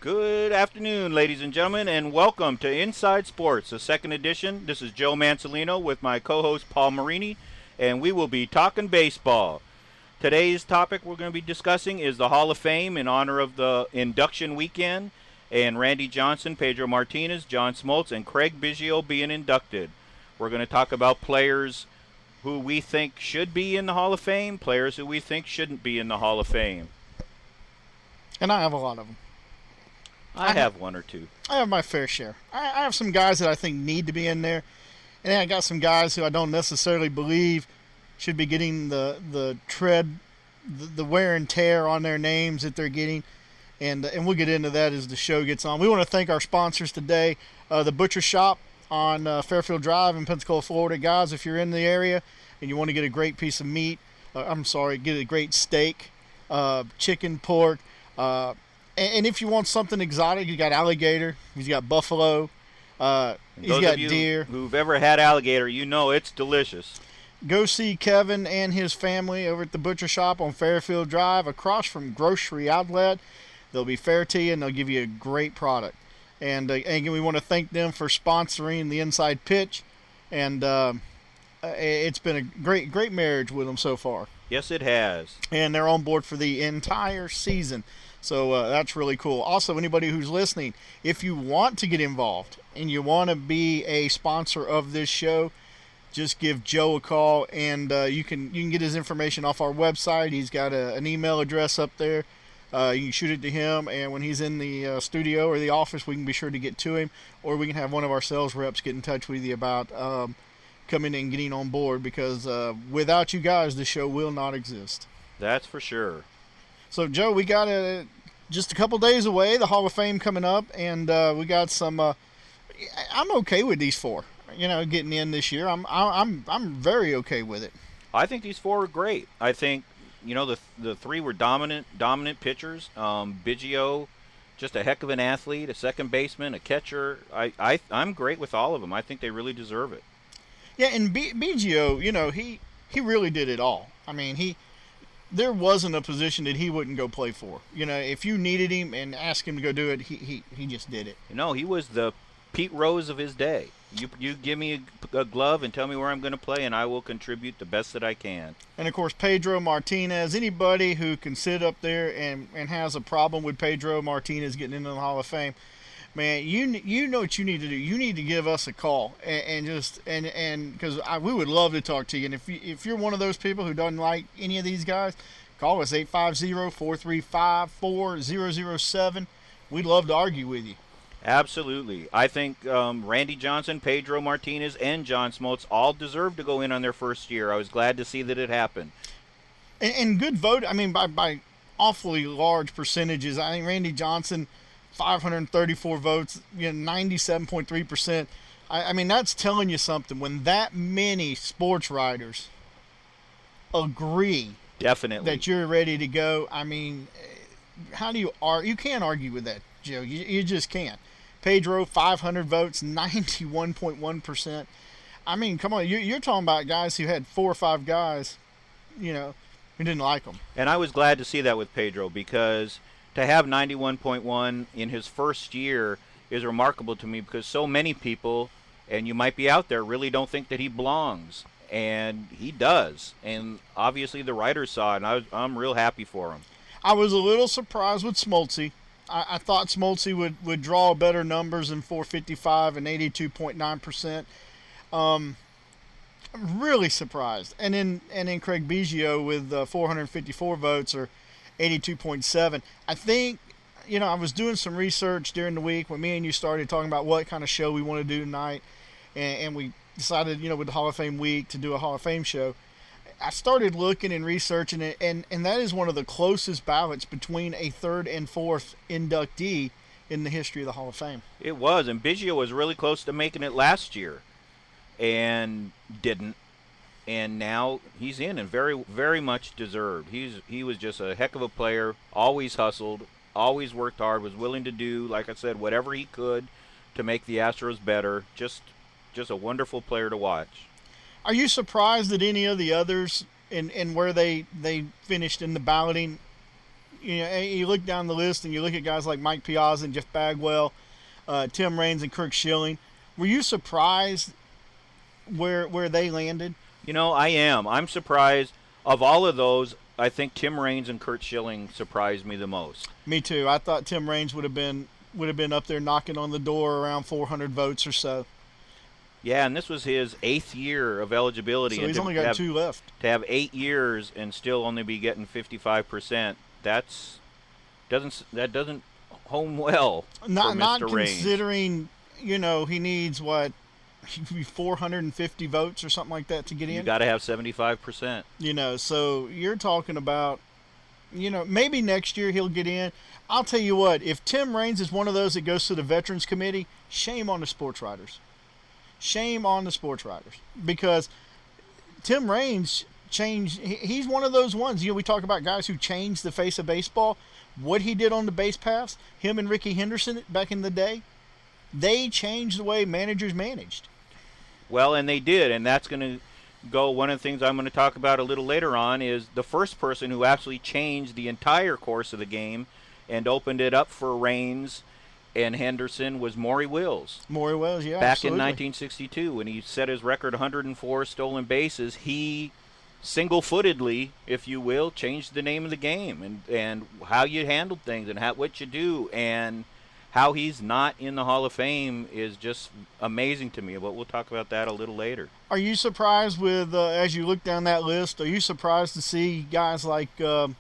Good afternoon, ladies and gentlemen, and welcome to Inside Sports, the second edition. This is Joe Mansolino with my co-host Paul Marini, and we will be talking baseball. Today's topic we're going to be discussing is the Hall of Fame in honor of the induction weekend, and Randy Johnson, Pedro Martinez, John Smoltz, and Craig Biggio being inducted. We're going to talk about players who we think should be in the Hall of Fame, players who we think shouldn't be in the Hall of Fame. And I have a lot of them. I have one or two. I have my fair share. I have some guys that I think need to be in there, and then I got some guys who I don't necessarily believe should be getting the tread, the wear and tear on their names that they're getting, and we'll get into that as the show gets on. We want to thank our sponsors today, the Butcher Shop on Fairfield Drive in Pensacola, Florida. Guys, if you're in the area and you want to get a great piece of meat, get a great steak, chicken, pork. And if you want something exotic, you got alligator, he's got buffalo, he's got deer. Who've ever had alligator, you know it's delicious. Go see Kevin and his family over at the Butcher Shop on Fairfield Drive across from Grocery Outlet. They'll be fair to you and they'll give you a great product. And again, we want to thank them for sponsoring the Inside Pitch. And it's been a great marriage with them so far. Yes, it has. And they're on board for the entire season. So that's really cool. Also, anybody who's listening, if you want to get involved and you want to be a sponsor of this show, just give Joe a call, and you can get his information off our website. He's got an email address up there. You can shoot it to him, and when he's in the studio or the office, we can be sure to get to him, or we can have one of our sales reps get in touch with you about coming and getting on board, because without you guys, the show will not exist. That's for sure. So, Joe, we got just a couple days away, the Hall of Fame coming up, and we got some. I'm okay with these four, getting in this year. I'm very okay with it. I think these four are great. I think the three were dominant pitchers. Biggio, just a heck of an athlete, a second baseman, a catcher. I'm great with all of them. I think they really deserve it. Yeah, and Biggio, he really did it all. I mean, there wasn't a position that he wouldn't go play for. If you needed him and asked him to go do it, he just did it. He was the Pete Rose of his day. You give me a glove and tell me where I'm going to play, and I will contribute the best that I can. And, of course, Pedro Martinez. Anybody who can sit up there and has a problem with Pedro Martinez getting into the Hall of Fame, man, you know what you need to do. You need to give us a call and because we would love to talk to you. And if you're one of those people who doesn't like any of these guys, call us 850-435-4007. We'd love to argue with you. Absolutely. I think Randy Johnson, Pedro Martinez, and John Smoltz all deserve to go in on their first year. I was glad to see that it happened. And good vote. I mean, by awfully large percentages. I think Randy Johnson, 534 votes, 97.3%. I mean, that's telling you something. When that many sports writers agree definitely that you're ready to go, I mean, how do you argue? You can't argue with that, Joe. You just can't. Pedro, 500 votes, 91.1%. I mean, come on. You're talking about guys who had 4 or 5 guys, who didn't like them. And I was glad to see that with Pedro, because to have 91.1 in his first year is remarkable to me, because so many people, and you might be out there, really don't think that he belongs. And he does. And obviously the writers saw it, and I'm real happy for him. I was a little surprised with Smoltzy. I thought Smoltzy would draw better numbers than 455 and 82.9%. I'm really surprised. And then Craig Biggio with 454 votes, or 82.7. I think, I was doing some research during the week when me and you started talking about what kind of show we want to do tonight, and we decided, with the Hall of Fame week to do a Hall of Fame show. I started looking and researching it, and that is one of the closest ballots between a third and fourth inductee in the history of the Hall of Fame. It was, and Biggio was really close to making it last year and didn't. And now he's in, and very, very much deserved. He was just a heck of a player, always hustled, always worked hard, was willing to do, like I said, whatever he could to make the Astros better. Just a wonderful player to watch. Are you surprised that any of the others and where they finished in the balloting You look down the list and you look at guys like Mike Piazza and Jeff Bagwell, Tim Raines and Kirk Schilling. Were you surprised where they landed? I am. I'm surprised. Of all of those, I think Tim Raines and Kurt Schilling surprised me the most. Me too. I thought Tim Raines would have been up there knocking on the door around 400 votes or so. Yeah, and this was his 8th year of eligibility. So he's only got 2 left. To have 8 years and still only be getting 55%, that doesn't home well for Mr. Not Raines. Considering, he needs 450 votes or something like that to get in. You got to have 75%. So you're talking about, maybe next year he'll get in. I'll tell you what, if Tim Raines is one of those that goes to the Veterans Committee, shame on the sports writers. Shame on the sports writers. Because Tim Raines changed, he's one of those ones, we talk about guys who changed the face of baseball. What he did on the base paths, him and Ricky Henderson back in the day, they changed the way managers managed. Well, and they did, and that's going to go. One of the things I'm going to talk about a little later on is the first person who actually changed the entire course of the game and opened it up for Raines and Henderson was Maury Wills. Maury Wills, yeah, back absolutely. in 1962 when he set his record 104 stolen bases. He single-footedly, if you will, changed the name of the game and how you handled things and what you do, and how he's not in the Hall of Fame is just amazing to me, but we'll talk about that a little later. Are you surprised with, as you look down that list, are you surprised to see guys like, Don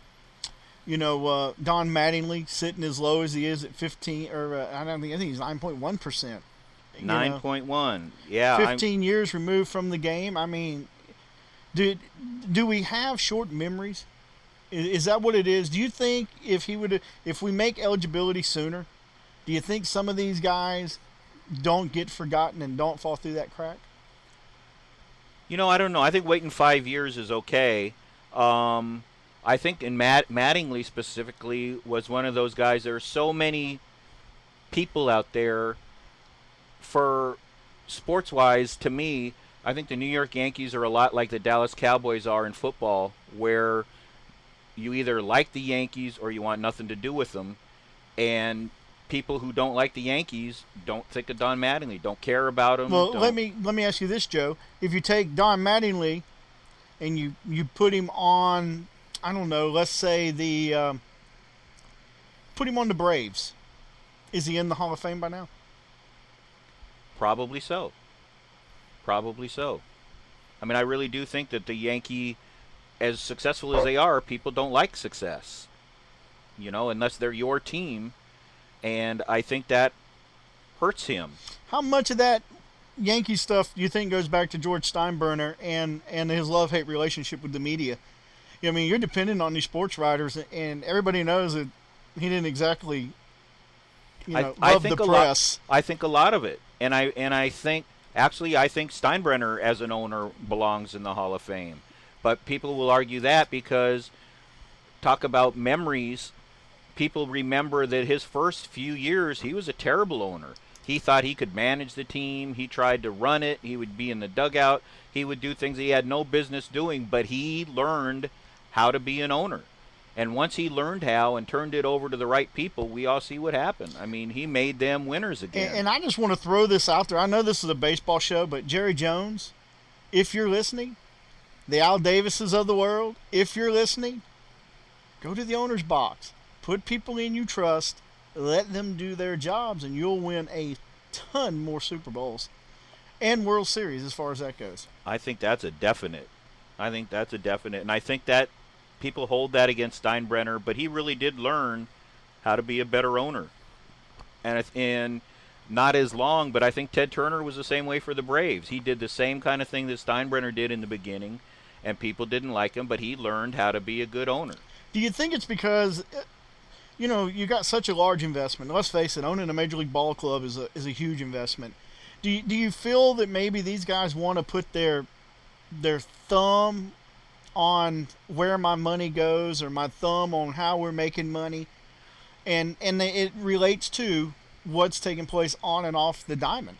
Mattingly sitting as low as he is at 15, or I think he's 9.1%. 9.1, yeah. 15 years removed from the game. I mean, do we have short memories? Is that what it is? Do you think if we make eligibility sooner, do you think some of these guys don't get forgotten and don't fall through that crack? I don't know. I think waiting 5 years is okay. I think Mattingly specifically was one of those guys. There are so many people out there. For sports-wise, to me, I think the New York Yankees are a lot like the Dallas Cowboys are in football, where you either like the Yankees or you want nothing to do with them. And people who don't like the Yankees don't think of Don Mattingly, don't care about him. Well, let me ask you this, Joe. If you take Don Mattingly and you put him on, I don't know, let's say put him on the Braves, is he in the Hall of Fame by now? Probably so. Probably so. I mean, I really do think that the Yankee, as successful as they are, people don't like success. Unless they're your team. And I think that hurts him. How much of that Yankee stuff do you think goes back to George Steinbrenner and his love-hate relationship with the media? I mean, you're dependent on these sports writers, and everybody knows that he didn't exactly, love the press. I think a lot of it. And I think Steinbrenner as an owner belongs in the Hall of Fame. But people will argue that because talk about memories. People remember that his first few years, he was a terrible owner. He thought he could manage the team. He tried to run it. He would be in the dugout. He would do things he had no business doing, but he learned how to be an owner. And once he learned how and turned it over to the right people, we all see what happened. I mean, he made them winners again. And I just want to throw this out there. I know this is a baseball show, but Jerry Jones, if you're listening, the Al Davises of the world, if you're listening, go to the owner's box. Put people in you trust, let them do their jobs, and you'll win a ton more Super Bowls and World Series as far as that goes. I think that's a definite. And I think that people hold that against Steinbrenner, but he really did learn how to be a better owner. And not as long, but I think Ted Turner was the same way for the Braves. He did the same kind of thing that Steinbrenner did in the beginning, and people didn't like him, but he learned how to be a good owner. Do you think it's because, you got such a large investment? Let's face it, owning a Major League Ball club is a huge investment. Do you feel that maybe these guys want to put their thumb on where my money goes, or my thumb on how we're making money, and it relates to what's taking place on and off the diamond?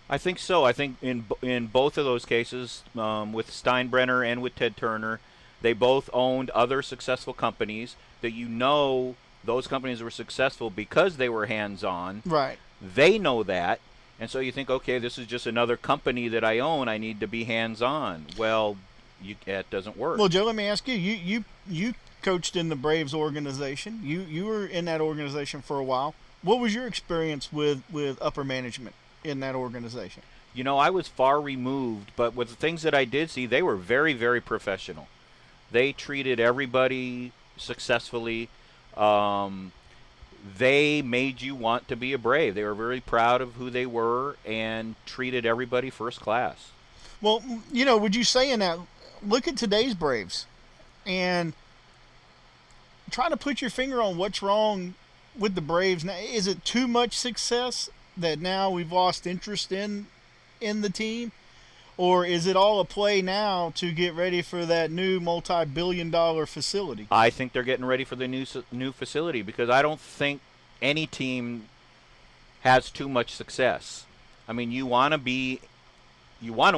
I think so. I think in both of those cases, with Steinbrenner and with Ted Turner, They both owned other successful companies that those companies were successful because they were hands-on. Right. They know that. And so you think, okay, this is just another company that I own. I need to be hands-on. Well, that doesn't work. Well, Joe, let me ask you. You coached in the Braves organization. You were in that organization for a while. What was your experience with upper management in that organization? I was far removed, but with the things that I did see, they were very, very professional. They treated everybody successfully. They made you want to be a Brave. They were very proud of who they were and treated everybody first class. Well, would you say in that, look at today's Braves and try to put your finger on what's wrong with the Braves now. Is it too much success that now we've lost interest in the team? Or is it all a play now to get ready for that new multi-billion-dollar facility? I think they're getting ready for the new facility because I don't think any team has too much success. I mean, you want to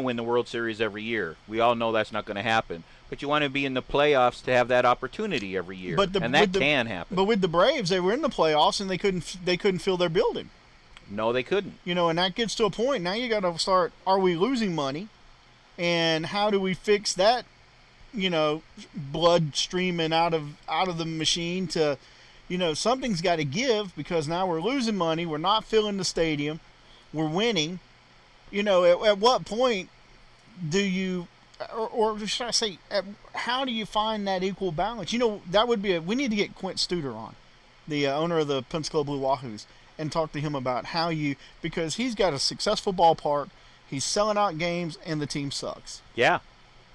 win the World Series every year. We all know that's not going to happen. But you want to be in the playoffs to have that opportunity every year, and that can happen. But with the Braves, they were in the playoffs and they couldn't fill their building. No, they couldn't. And that gets to a point. Now you got to start, are we losing money? And how do we fix that, blood streaming out of the machine to, something's got to give because now we're losing money. We're not filling the stadium. We're winning. At what point do you, or should I say, how do you find that equal balance? That would be we need to get Quint Studer on, the owner of the Pensacola Blue Wahoos, and talk to him about because he's got a successful ballpark, he's selling out games, and the team sucks. Yeah,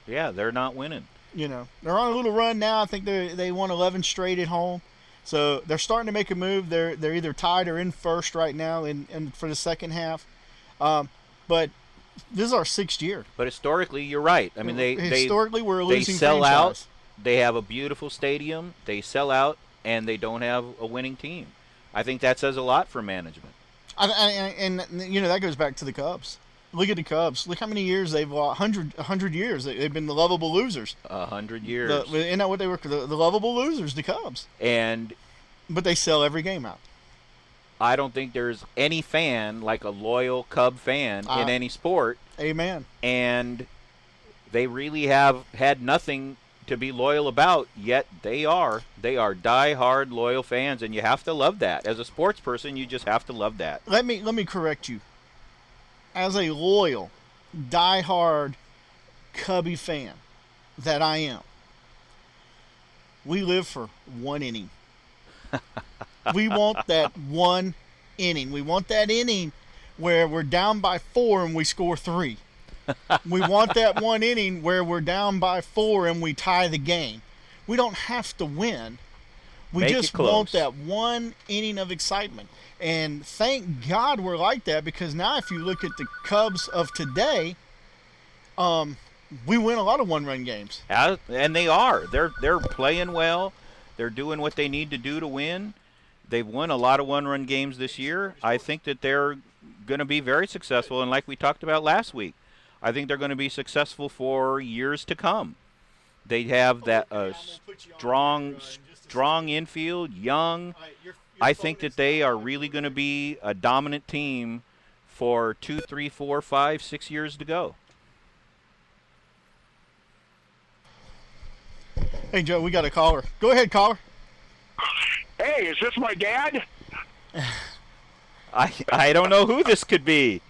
they're not winning. They're on a little run now. I think they won 11 straight at home, so they're starting to make a move. They're either tied or in first right now, in for the second half. But this is our 6th year. But historically, you're right. I mean, we're a losing they sell franchise. out. They have a beautiful stadium. They sell out, and they don't have a winning team. I think that says a lot for management. And that goes back to the Cubs. Look at the Cubs. Look how many years they've lost. 100 years. They've been the lovable losers. 100 years. Isn't that what they were? The lovable losers, the Cubs. But they sell every game out. I don't think there's any fan like a loyal Cub fan in any sport. Amen. And they really have had nothing to be loyal about, yet they are die-hard loyal fans, and you have to love that. As a sports person, you just have to love that. Let me correct you. As a loyal, die-hard Cubby fan that I am, we live for one inning. We want that one inning. We want that inning where we're down by 4 and we score 3. We want that one inning where we're down by 4 and we tie the game. We don't have to win. We just want that one inning of excitement. And thank God we're like that, because now if you look at the Cubs of today, we win a lot of one-run games. And they are. They're playing well. They're doing what they need to do to win. They've won a lot of one-run games this year. I think that they're going to be very successful, and like we talked about last week, I think they're going to be successful for years to come. They have that strong infield, young. I think that they are really going to be a dominant team for 2, 3, 4, 5, 6 years to go. Hey, Joe, we got a caller. Go ahead, caller. Hey, is this my dad? I don't know who this could be.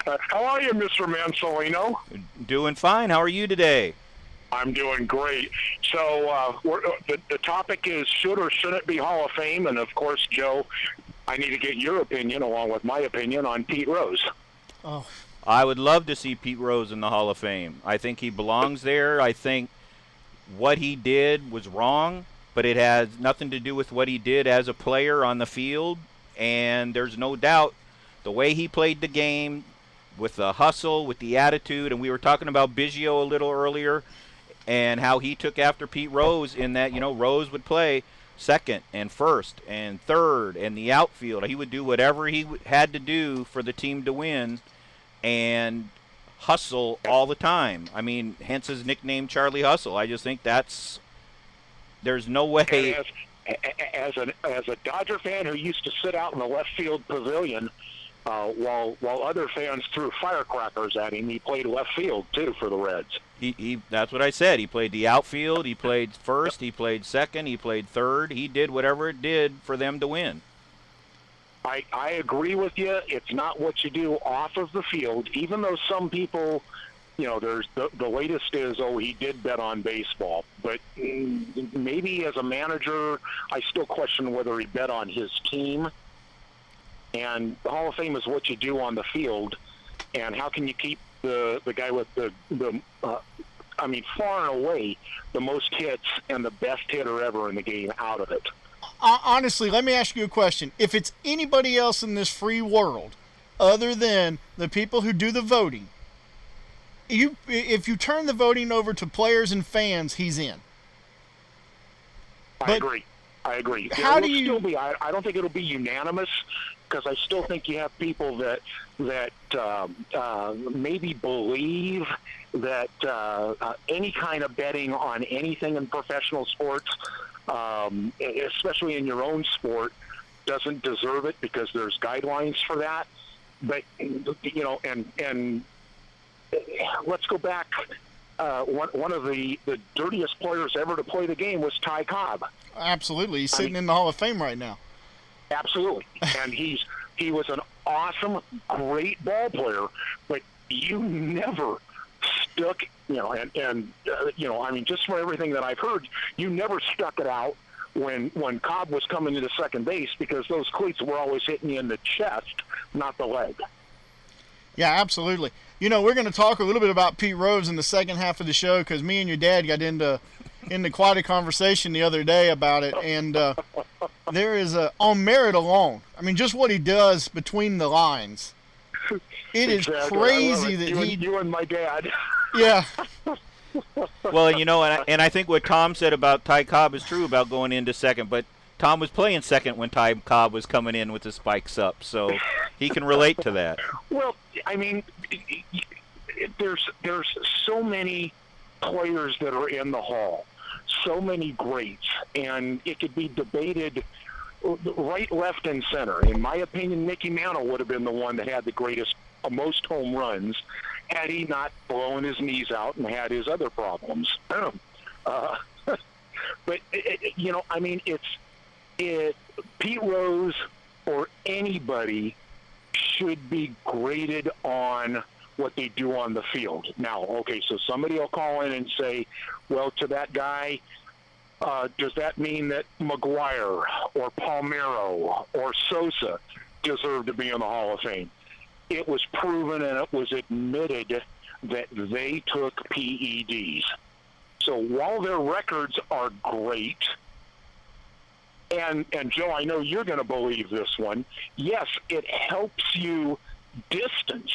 How are you, Mr. Mansolino? Doing fine. How are you today? I'm doing great. So the topic is should or shouldn't be Hall of Fame, and of course, Joe, I need to get your opinion along with my opinion on Pete Rose. Oh, I would love to see Pete Rose in the Hall of Fame. I think he belongs there. I think what he did was wrong, but it has nothing to do with what he did as a player on the field. And there's no doubt the way he played the game, with the hustle, with the attitude, and we were talking about Biggio a little earlier, and how he took after Pete Rose in that, Rose would play second and first and third and the outfield. He would do whatever he had to do for the team to win, and hustle all the time. I mean, hence his nickname, Charlie Hustle. I just think there's no way. And as a Dodger fan who used to sit out in the left field pavilion while other fans threw firecrackers at him, he played left field too for the Reds. He that's what I said. He played the outfield. He played first. He played second. He played third. He did whatever it did for them to win. I agree with you. It's not what you do off of the field, even though some people, there's the latest is, he did bet on baseball. But maybe as a manager, I still question whether he bet on his team. And the Hall of Fame is what you do on the field. And how can you keep the guy with far and away the most hits and the best hitter ever in the game out of it? Honestly, let me ask you a question. If it's anybody else in this free world other than the people who do the voting, if you turn the voting over to players and fans, he's in. I agree. How do you? Still be, I don't think it'll be unanimous, because I still think you have people that maybe believe that any kind of betting on anything in professional sports, especially in your own sport, doesn't deserve it because there's guidelines for that. But and let's go back. One of the dirtiest players ever to play the game was Ty Cobb. Absolutely, he's sitting in the Hall of Fame right now. Absolutely, and he was an awesome, great ball player, but you never stuck, just from everything that I've heard, you never stuck it out when Cobb was coming into second base, because those cleats were always hitting you in the chest, not the leg. Yeah, absolutely. We're going to talk a little bit about Pete Rose in the second half of the show, because me and your dad got into quite a conversation the other day about it, and there is on merit alone. I mean, just what he does between the lines. It is crazy that you and my dad. Yeah. Well, and I think what Tom said about Ty Cobb is true about going into second, but Tom was playing second when Ty Cobb was coming in with the spikes up, so he can relate to that. Well, I mean, there's so many players that are in the Hall, so many greats, and it could be debated right, left, and center. In my opinion, Mickey Mantle would have been the one that had the greatest, most home runs, had he not blown his knees out and had his other problems. But Pete Rose or anybody should be graded on what they do on the field. Now, okay, so somebody will call in and say, well, to that guy, does that mean that McGuire or Palmeiro or Sosa deserve to be in the Hall of Fame? It was proven and it was admitted that they took PEDs. So while their records are great, and Joe, I know you're going to believe this one, yes, it helps you distance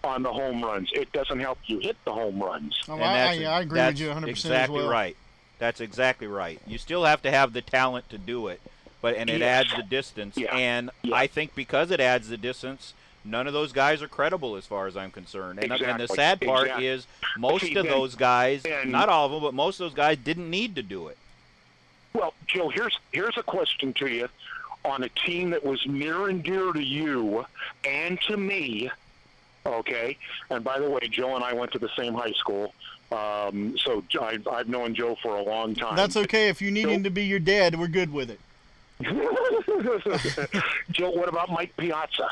on the home runs. It doesn't help you hit the home runs. Oh, I agree with you 100% exactly as well. Right. That's exactly right. You still have to have the talent to do it, it adds the distance. Yeah. And Yeah. I think because it adds the distance, none of those guys are credible as far as I'm concerned. And the sad part is most of those guys, not all of them, but most of those guys didn't need to do it. Well, Joe, here's a question to you on a team that was near and dear to you and to me, okay? And by the way, Joe and I went to the same high school, so I've known Joe for a long time. That's okay. If you need him to be your dad, we're good with it. Joe, what about Mike Piazza?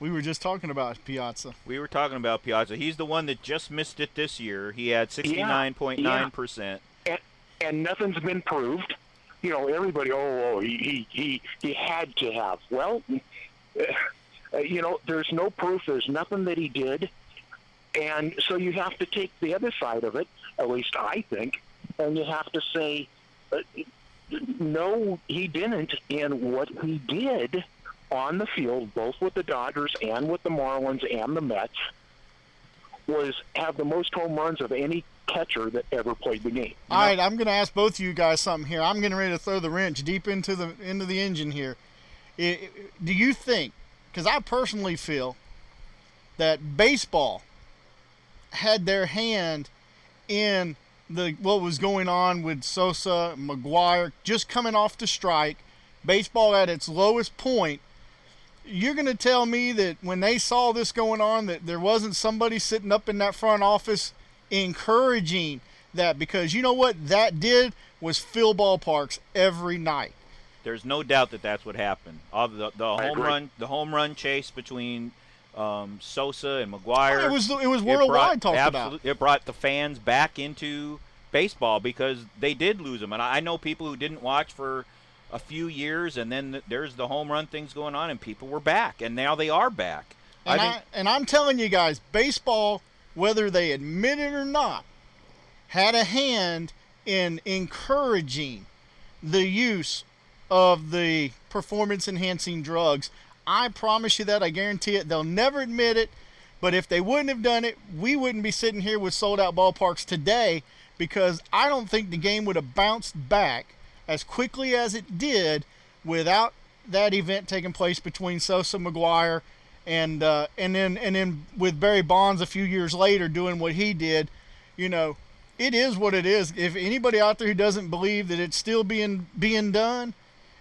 We were just talking about Piazza. We were talking about Piazza. He's the one that just missed it this year. He had 69.9%. And nothing's been proved. Everybody, he had to have. Well, there's no proof. There's nothing that he did. And so you have to take the other side of it, at least I think, and you have to say, no, he didn't. And what he did on the field, both with the Dodgers and with the Marlins and the Mets, was have the most home runs of any catcher that ever played the game. All right, I'm going to ask both of you guys something here. I'm getting ready to throw the wrench deep into the engine here. Do you think, because I personally feel that baseball had their hand in what was going on with Sosa, McGwire, just coming off the strike, baseball at its lowest point. You're going to tell me that when they saw this going on, that there wasn't somebody sitting up in that front office encouraging that? Because you know what that did was fill ballparks every night. There's no doubt that that's what happened. The home run chase between Sosa and McGwire. It was worldwide talked about. It brought the fans back into baseball because they did lose them. And I know people who didn't watch for a few years, and then there's the home run things going on, and people were back, and now they are back. And I'm telling you guys, baseball, whether they admit it or not, had a hand in encouraging the use of the performance-enhancing drugs. I promise you that. I guarantee it. They'll never admit it, but if they wouldn't have done it, we wouldn't be sitting here with sold-out ballparks today, because I don't think the game would have bounced back as quickly as it did without that event taking place between Sosa, McGwire, and then with Barry Bonds a few years later doing what he did. You know, it is what it is. If anybody out there who doesn't believe that it's still being done,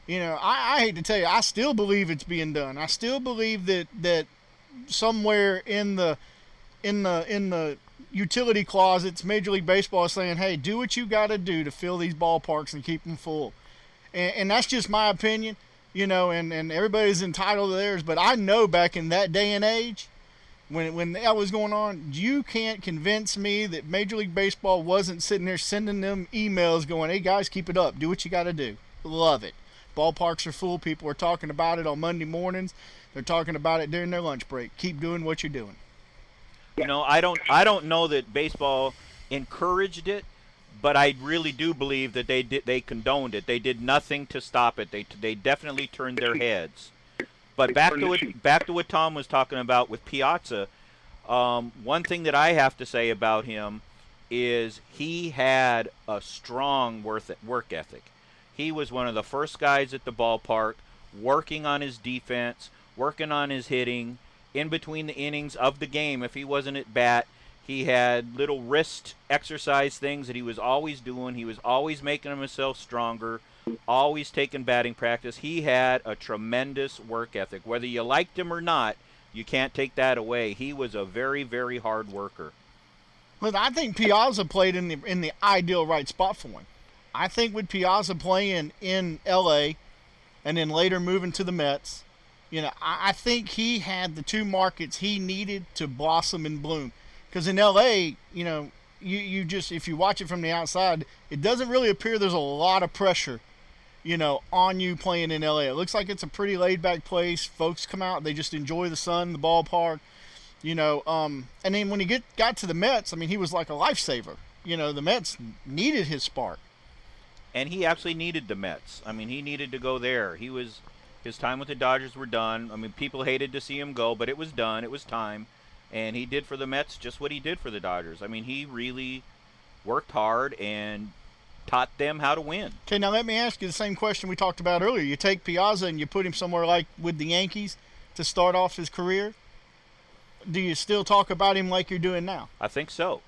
you know, I hate to tell you, I still believe it's being done. I still believe that somewhere in the utility closets, Major League Baseball is saying, hey, do what you got to do to fill these ballparks and keep them full. And that's just my opinion, you know, and everybody's entitled to theirs. But I know back in that day and age, when that was going on, you can't convince me that Major League Baseball wasn't sitting there sending them emails going, hey, guys, keep it up. Do what you got to do. Love it. Ballparks are full. People are talking about it on Monday mornings. They're talking about it during their lunch break. Keep doing what you're doing. You know, I don't know that baseball encouraged it, but I really do believe that they condoned it. They did nothing to stop it. They definitely turned their heads. But back to what Tom was talking about with Piazza. One thing that I have to say about him is he had a strong work ethic. He was one of the first guys at the ballpark working on his defense, working on his hitting. In between the innings of the game, if he wasn't at bat, he had little wrist exercise things that he was always doing. He was always making himself stronger, always taking batting practice. He had a tremendous work ethic. Whether you liked him or not, you can't take that away. He was a very, very hard worker. But I think Piazza played in the ideal right spot for him. I think with Piazza playing in L.A. and then later moving to the Mets, you know, I think he had the two markets he needed to blossom and bloom. Because in L.A., you know, you just, if you watch it from the outside, it doesn't really appear there's a lot of pressure, you know, on you playing in L.A. It looks like it's a pretty laid-back place. Folks come out, they just enjoy the sun, the ballpark, you know. And then when he got to the Mets, I mean, he was like a lifesaver. You know, the Mets needed his spark. And he absolutely needed the Mets. I mean, he needed to go there. His time with the Dodgers were done. I mean, people hated to see him go, but it was done. It was time. And he did for the Mets just what he did for the Dodgers. I mean, he really worked hard and taught them how to win. Okay, now let me ask you the same question we talked about earlier. You take Piazza and you put him somewhere like with the Yankees to start off his career. Do you still talk about him like you're doing now? I think so.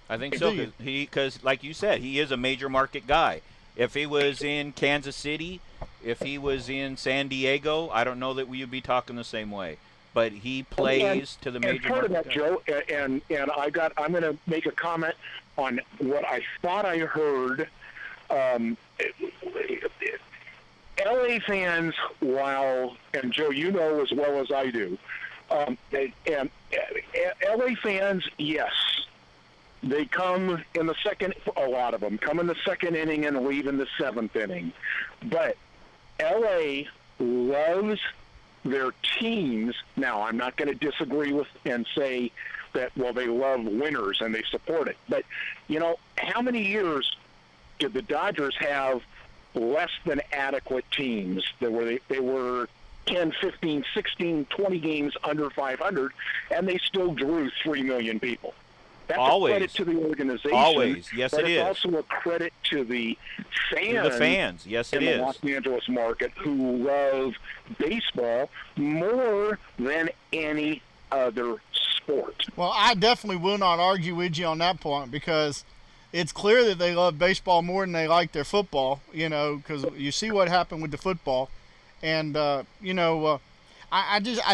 Because like you said, he is a major market guy. If he was in Kansas City, if he was in San Diego, I don't know that we would be talking the same way. But he plays to the major market. And part market of that, Joe, and I'm going to make a comment on what I thought I heard. LA fans, and Joe, you know as well as I do, and LA fans, yes. They come in the second, a lot of them come in the second inning and leave in the seventh inning. But LA loves their teams. Now, I'm not going to disagree with and say that, well, they love winners and they support it. But, you know, how many years did the Dodgers have less than adequate teams? They were 10, 15, 16, 20 games under 500, and they still drew 3 million people. That's always a credit to the organization. Always, yes, it is. But it's also a credit to the fans. Yes, it in is. the Los Angeles market who love baseball more than any other sport. Well, I definitely will not argue with you on that point, because it's clear that they love baseball more than they like their football, because you see what happened with the football. And, I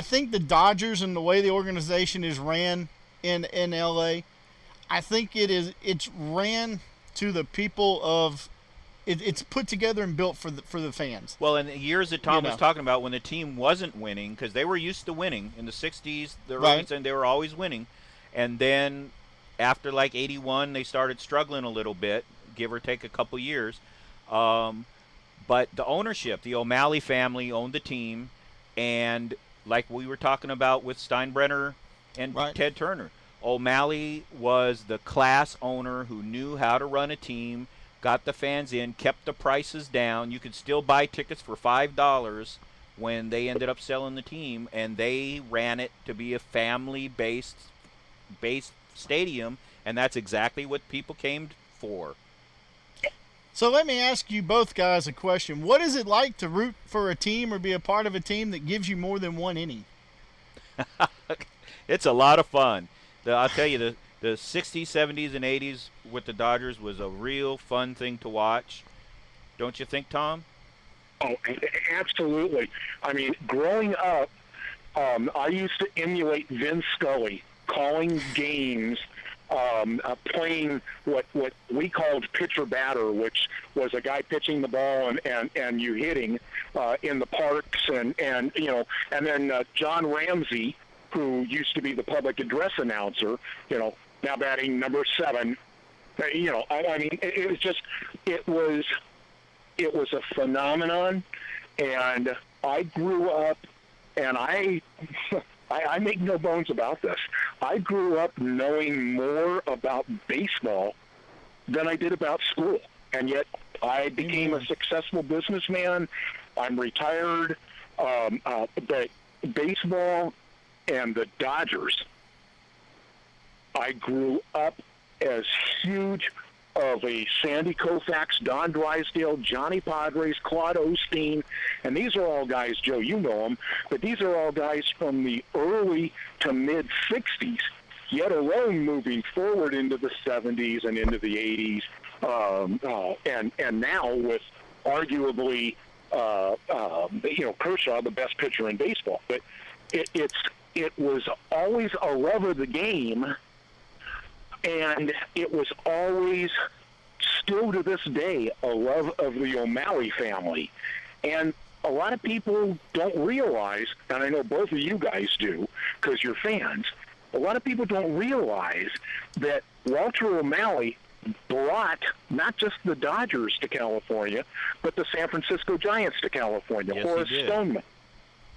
think the Dodgers and the way the organization is ran in LA, I think it's ran to the people of it's put together and built for the fans. Well, in the years that Tom was talking about, when the team wasn't winning, because they were used to winning in the 60s, the early, and they were always winning. And then after like 81, they started struggling a little bit, give or take a couple years. But the ownership, the O'Malley family owned the team, and like we were talking about with Steinbrenner and Ted Turner, O'Malley was the class owner who knew how to run a team, got the fans in, kept the prices down. You could still buy tickets for $5 when they ended up selling the team, and they ran it to be a family-based stadium, and that's exactly what people came for. So let me ask you both guys a question. What is it like to root for a team or be a part of a team that gives you more than one inning? It's a lot of fun. I'll tell you, the 60s, 70s, and 80s with the Dodgers was a real fun thing to watch. Don't you think, Tom? Oh, absolutely. I mean, growing up, I used to emulate Vin Scully calling games, playing what we called pitcher batter, which was a guy pitching the ball and you hitting in the parks, and then John Ramsey, who used to be the public address announcer, now batting number 7. I mean, it was a phenomenon, and I grew up, and I make no bones about this. I grew up knowing more about baseball than I did about school, and yet I became a successful businessman. I'm retired, but baseball and the Dodgers, I grew up as huge of a Sandy Koufax, Don Drysdale, Johnny Padres, Claude Osteen, and these are all guys, Joe, you know them, but these are all guys from the early to mid-'60s, yet alone moving forward into the 70s and into the 80s, and now with arguably, Kershaw, the best pitcher in baseball. But it was always a love of the game, and it was always, still to this day, a love of the O'Malley family. And a lot of people don't realize, and I know both of you guys do because you're fans, a lot of people don't realize that Walter O'Malley brought not just the Dodgers to California, but the San Francisco Giants to California. Yes, Horace he did. Stoneman.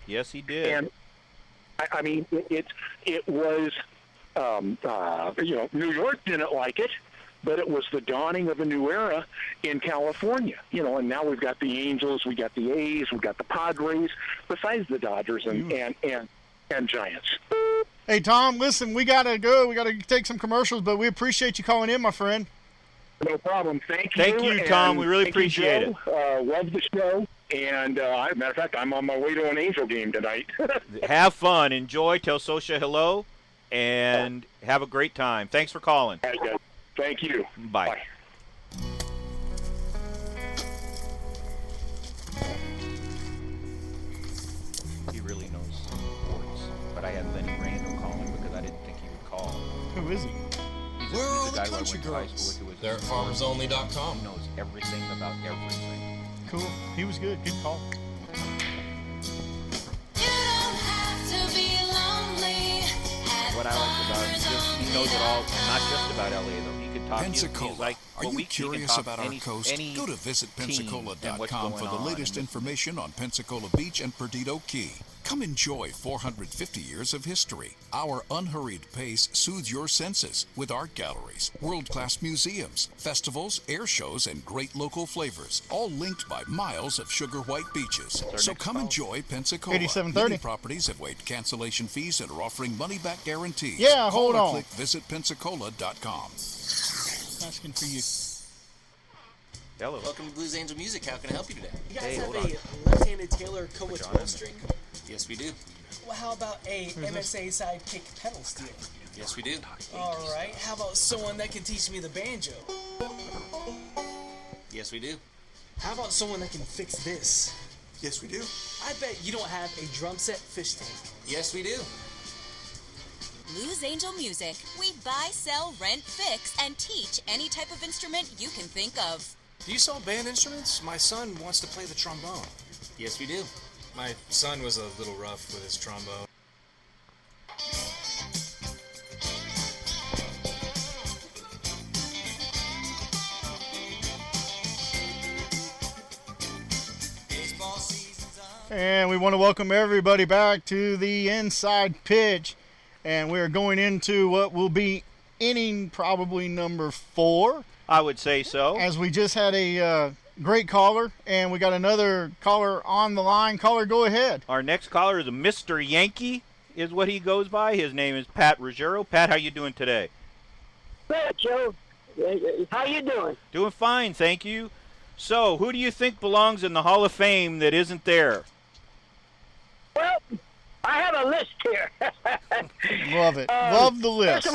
Yes, he did. And I mean, it was, New York didn't like it, but it was the dawning of a new era in California. And now we've got the Angels, we got the A's, we got the Padres, besides the Dodgers and Giants. Hey, Tom, listen, we got to go. We got to take some commercials, but we appreciate you calling in, my friend. No problem. Thank you. Thank you, Tom. We really appreciate it. Love the show. And matter of fact, I'm on my way to an Angel game tonight. Have fun. Enjoy. Tell Sosha hello. And have a great time. Thanks for calling. All right, guys. Thank you. Bye. Bye. He really knows sports. But I had Lenny Randall calling because I didn't think he would call. Who is he? He's Where are the the guy who I country went to high girls? school with. They're at farmersonly.com. He knows everything about everything. Cool. He was good. Good call. What I like about him is just he knows it all, not just about LA though. He could talk. Pensacola. He's like, Are well, you we can curious talk about any, our coast? any Go to visitpensacola.com for the latest information on Pensacola Beach and Perdido Key. Come enjoy 450 years of history. Our unhurried pace soothes your senses with art galleries, world-class museums, festivals, air shows, and great local flavors, all linked by miles of sugar white beaches. So come enjoy Pensacola. 8730. Many properties have waived cancellation fees and are offering money-back guarantees. Yeah, hold Call or on. Click visitpensacola.com. Asking for you. Hello. Welcome to Blues Angel Music. How can I help you today? You guys Hey, have hold on. a left-handed Taylor Coa Put you on 12 in. string? Yes, we do. Well, how about a MSA Sidekick pedal steel? Yes, we do. All right. How about someone that can teach me the banjo? Yes, we do. How about someone that can fix this? Yes, we do. I bet you don't have a drum set fish tank. Yes, we do. Blues Angel Music. We buy, sell, rent, fix, and teach any type of instrument you can think of. Do you sell band instruments? My son wants to play the trombone. Yes, we do. My son was a little rough with his trombone. And we want to welcome everybody back to the Inside Pitch. And we're going into what will be inning probably number 4. I would say so. As we just had a great caller, and we got another caller on the line. Caller, go ahead. Our next caller is a Mr. Yankee, is what he goes by. His name is Pat Ruggiero. Pat, how you doing today? Good, Joe. How you doing? Doing fine, thank you. So, who do you think belongs in the Hall of Fame that isn't there? Well, I have a list here. Love it. Love the list.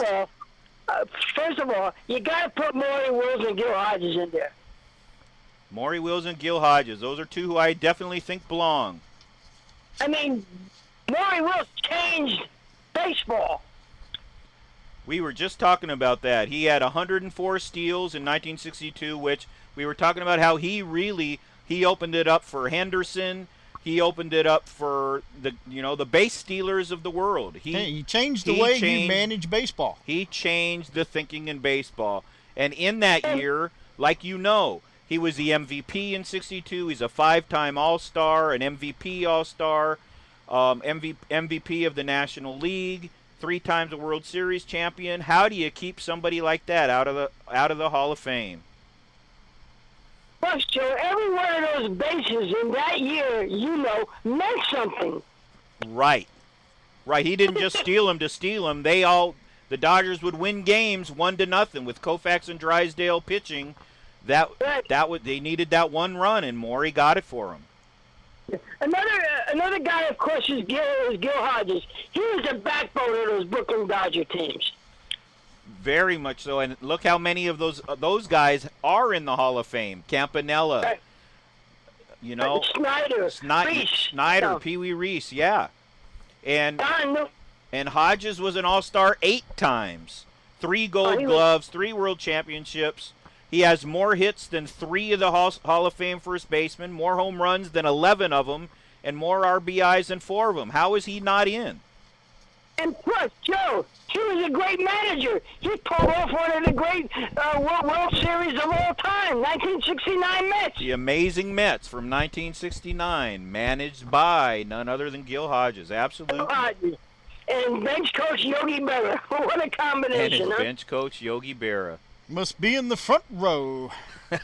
First of all, you got to put Maury Wills and Gil Hodges in there. Maury Wills and Gil Hodges. Those are two who I definitely think belong. I mean, Maury Wills changed baseball. We were just talking about that. He had 104 steals in 1962, which we were talking about how he opened it up for Henderson. He opened it up for the base stealers of the world. He changed the way you manage baseball. He changed the thinking in baseball. And in that year, like he was the MVP in 62. He's a 5-time All-Star, an MVP All-Star, MVP of the National League, 3 times a World Series champion. How do you keep somebody like that out of the Hall of Fame? Plus, Joe, every one of those bases in that year, meant something. Right. He didn't just steal them to steal them. The Dodgers would win games 1-0 with Koufax and Drysdale pitching. They needed that one run, and Maury got it for them. Another guy, of course, is Gil Hodges. He was the backbone of those Brooklyn Dodger teams. Very much so, and look how many of those guys are in the Hall of Fame. Campanella, Snyder, Pee Wee Reese, yeah, and Hodges was an All-Star 8 times, 3 Gold Gloves, 3 World Championships. He has more hits than 3 of the Hall of Fame first basemen, more home runs than 11 of them, and more RBIs than 4 of them. How is he not in? And plus, Joe, he was a great manager. He pulled off one of the great World Series of all time, 1969 Mets. The amazing Mets from 1969, managed by none other than Gil Hodges. Absolutely. And bench coach Yogi Berra. What a combination, and his bench coach Yogi Berra. Must be in the front row. Now,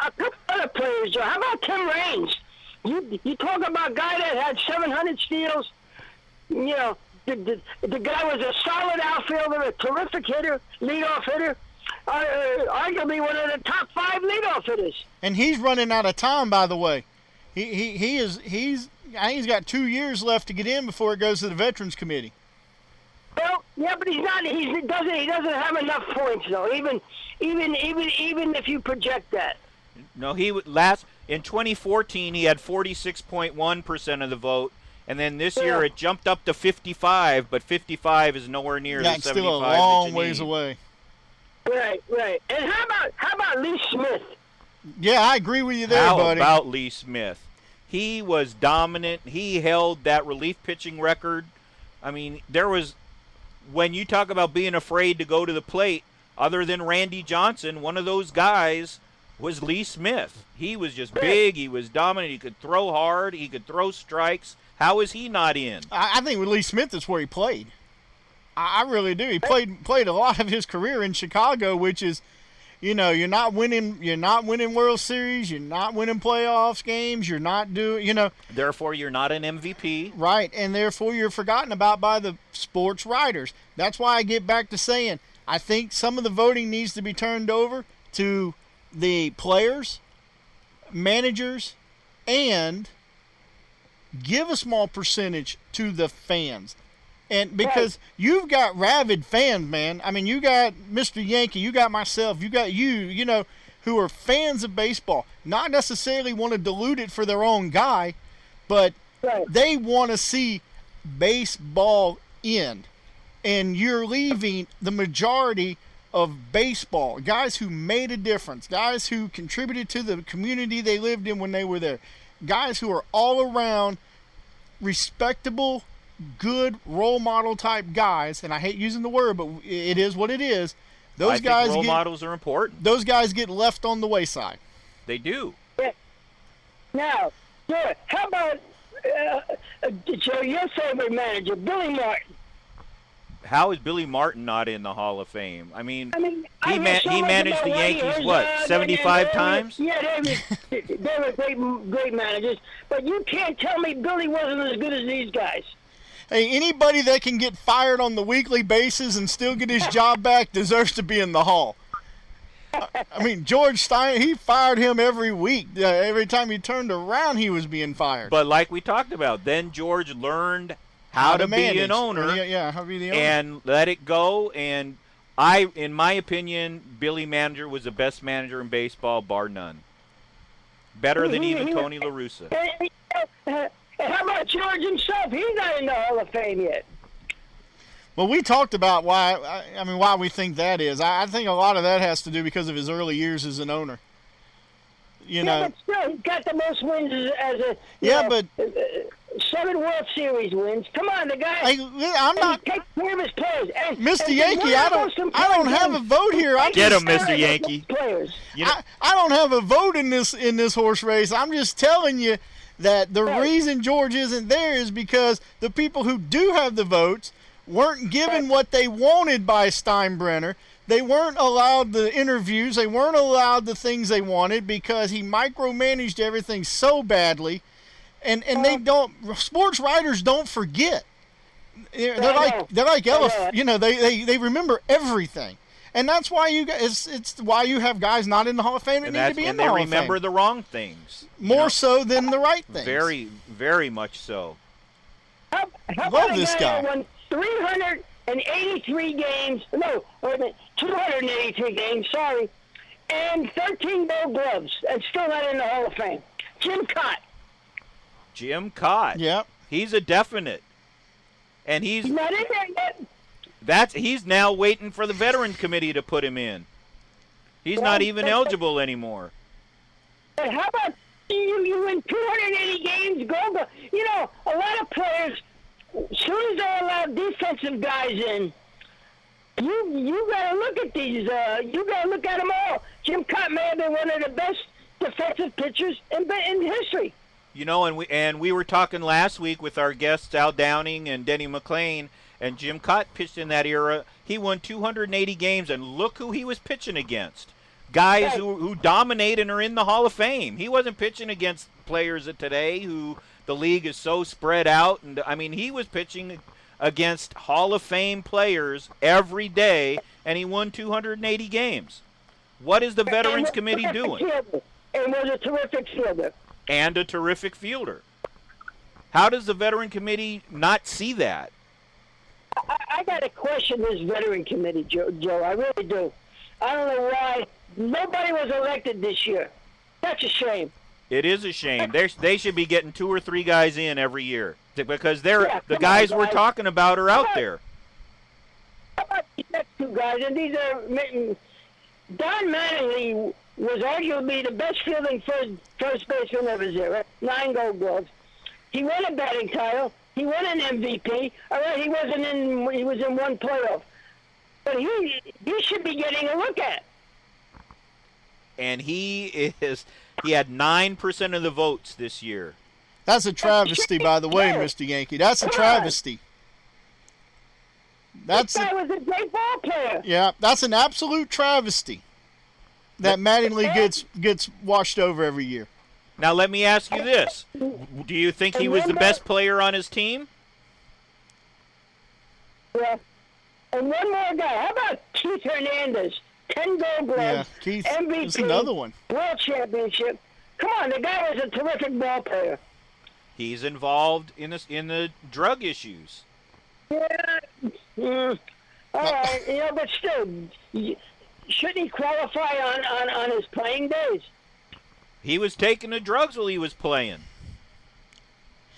a couple other players, Joe. How about Tim Raines? You talk about a guy that had 700 steals. The guy was a solid outfielder, a terrific hitter, leadoff hitter, arguably one of the top 5 leadoff hitters. And he's running out of time, by the way. He's got 2 years left to get in before it goes to the Veterans Committee. Well, yeah, but he doesn't have enough points though. Even if you project that. No, in 2014 he had 46.1% of the vote. And then this year it jumped up to 55, but 55 is nowhere near the 75 still a long ways away. Right. And how about Lee Smith? Yeah, I agree with you there, buddy. How about Lee Smith? He was dominant. He held that relief pitching record. I mean, when you talk about being afraid to go to the plate, other than Randy Johnson, one of those guys was Lee Smith. He was just big. He was dominant. He could throw hard. He could throw strikes. How is he not in? I think with Lee Smith, that's where he played. I really do. He played a lot of his career in Chicago, which is, you're not winning World Series, you're not winning playoffs games, you're not doing, Therefore, you're not an MVP. Right, and therefore you're forgotten about by the sports writers. That's why I get back to saying I think some of the voting needs to be turned over to the players, managers, and give a small percentage to the fans. And because you've got rabid fans, man. I mean, you got Mr. Yankee, you got myself, you got you know, who are fans of baseball. Not necessarily want to dilute it for their own guy, but they want to see baseball end. And you're leaving the majority of baseball, guys who made a difference, guys who contributed to the community they lived in when they were there, guys who are all around respectable, good role model type guys, and I hate using the word, but it is what it is. I think role models are important. Those guys get left on the wayside. They do. Now, how about Joe, your favorite manager, Billy Martin? How is Billy Martin not in the Hall of Fame? I mean he managed the Yankees, what, 75 times? Yeah, they were great managers. But you can't tell me Billy wasn't as good as these guys. Hey, anybody that can get fired on the weekly basis and still get his job back deserves to be in the Hall. I mean, George Stein, he fired him every week. Every time he turned around, he was being fired. But like we talked about, then George learned how to be an owner, how to be the owner, and let it go. And in my opinion, Billy Manager was the best manager in baseball, bar none. Better than even Tony La Russa. How about George himself? He's not in the Hall of Fame yet. Well, we talked about why we think that is. I think a lot of that has to do because of his early years as an owner. You know. But still, he's got the most wins as a. But 7 World Series wins. Come on, the guy. I'm not. Take care of his players. Mr. Yankee, I don't have a vote here. Get him, Mr. Yankee. I don't have a vote in this horse race. I'm just telling you that the reason George isn't there is because the people who do have the votes weren't given what they wanted by Steinbrenner. They weren't allowed the interviews. They weren't allowed the things they wanted because he micromanaged everything so badly. And they don't. Sports writers don't forget. They're like elephants. You know, they remember everything, and that's why it's why you have guys not in the Hall of Fame that need to be in the Hall of Fame. And they remember the wrong things more so than the right things. Very, very much so. How love this guy. Won 383 games. No, 283 games. Sorry, and 13 Gold Gloves, and still not in the Hall of Fame. Jim Cott. Jim Cott. Yep. He's a definite. And he's not in there yet. He's now waiting for the Veterans Committee to put him in. He's not even eligible anymore. But how about you win 280 games, Gold? You know, a lot of players, as soon as they allow defensive guys in, you got to look at these. You got to look at them all. Jim Cott may have been one of the best defensive pitchers in history. You know, and we were talking last week with our guests Al Downing and Denny McClain, and Jim Cott pitched in that era. He won 280 games, and look who he was pitching against. Guys who dominate and are in the Hall of Fame. He wasn't pitching against players of today who the league is so spread out. And I mean, he was pitching against Hall of Fame players every day, and he won 280 games. What is the Veterans Committee doing? And was a terrific fielder. And a terrific fielder. How does the Veteran Committee not see that? I got to question this Veteran Committee, Joe. I really do. I don't know why nobody was elected this year. That's a shame. It is a shame. They should be getting 2 or 3 guys in every year because the guys we're talking about are out there. How about these next 2 guys? And these are Don Mattingly was arguably the best fielding first baseman of his era. 9 Gold Gloves. He won a batting title. He won an MVP. All right, he was in 1 playoff. But he should be getting a look at. And he had 9% of the votes this year. That's a travesty, by the way, Mr. Yankee. That's a travesty. This guy was a great ball player. Yeah, that's an absolute travesty that Mattingly gets washed over every year. Now let me ask you this: do you think he was the best player on his team? Yeah. And one more guy. How about Keith Hernandez? 10 Gold Gloves. Yeah, Keith. MVP. That's another one. World Championship. Come on, the guy was a terrific ball player. He's involved in the drug issues. Yeah. All right. But still, shouldn't he qualify on his playing days? He was taking the drugs while he was playing.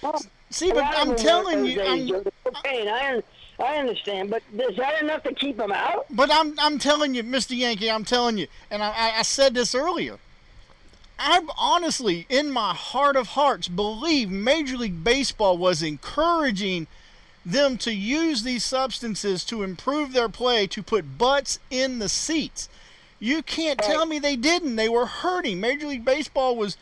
Well, See, but I'm telling you, I understand, but is that enough to keep him out? But I'm telling you, Mr. Yankee, I'm telling you, and I said this earlier. I honestly, in my heart of hearts, believe Major League Baseball was encouraging them to use these substances to improve their play, to put butts in the seats. You can't tell me they didn't. They were hurting. Major League Baseball was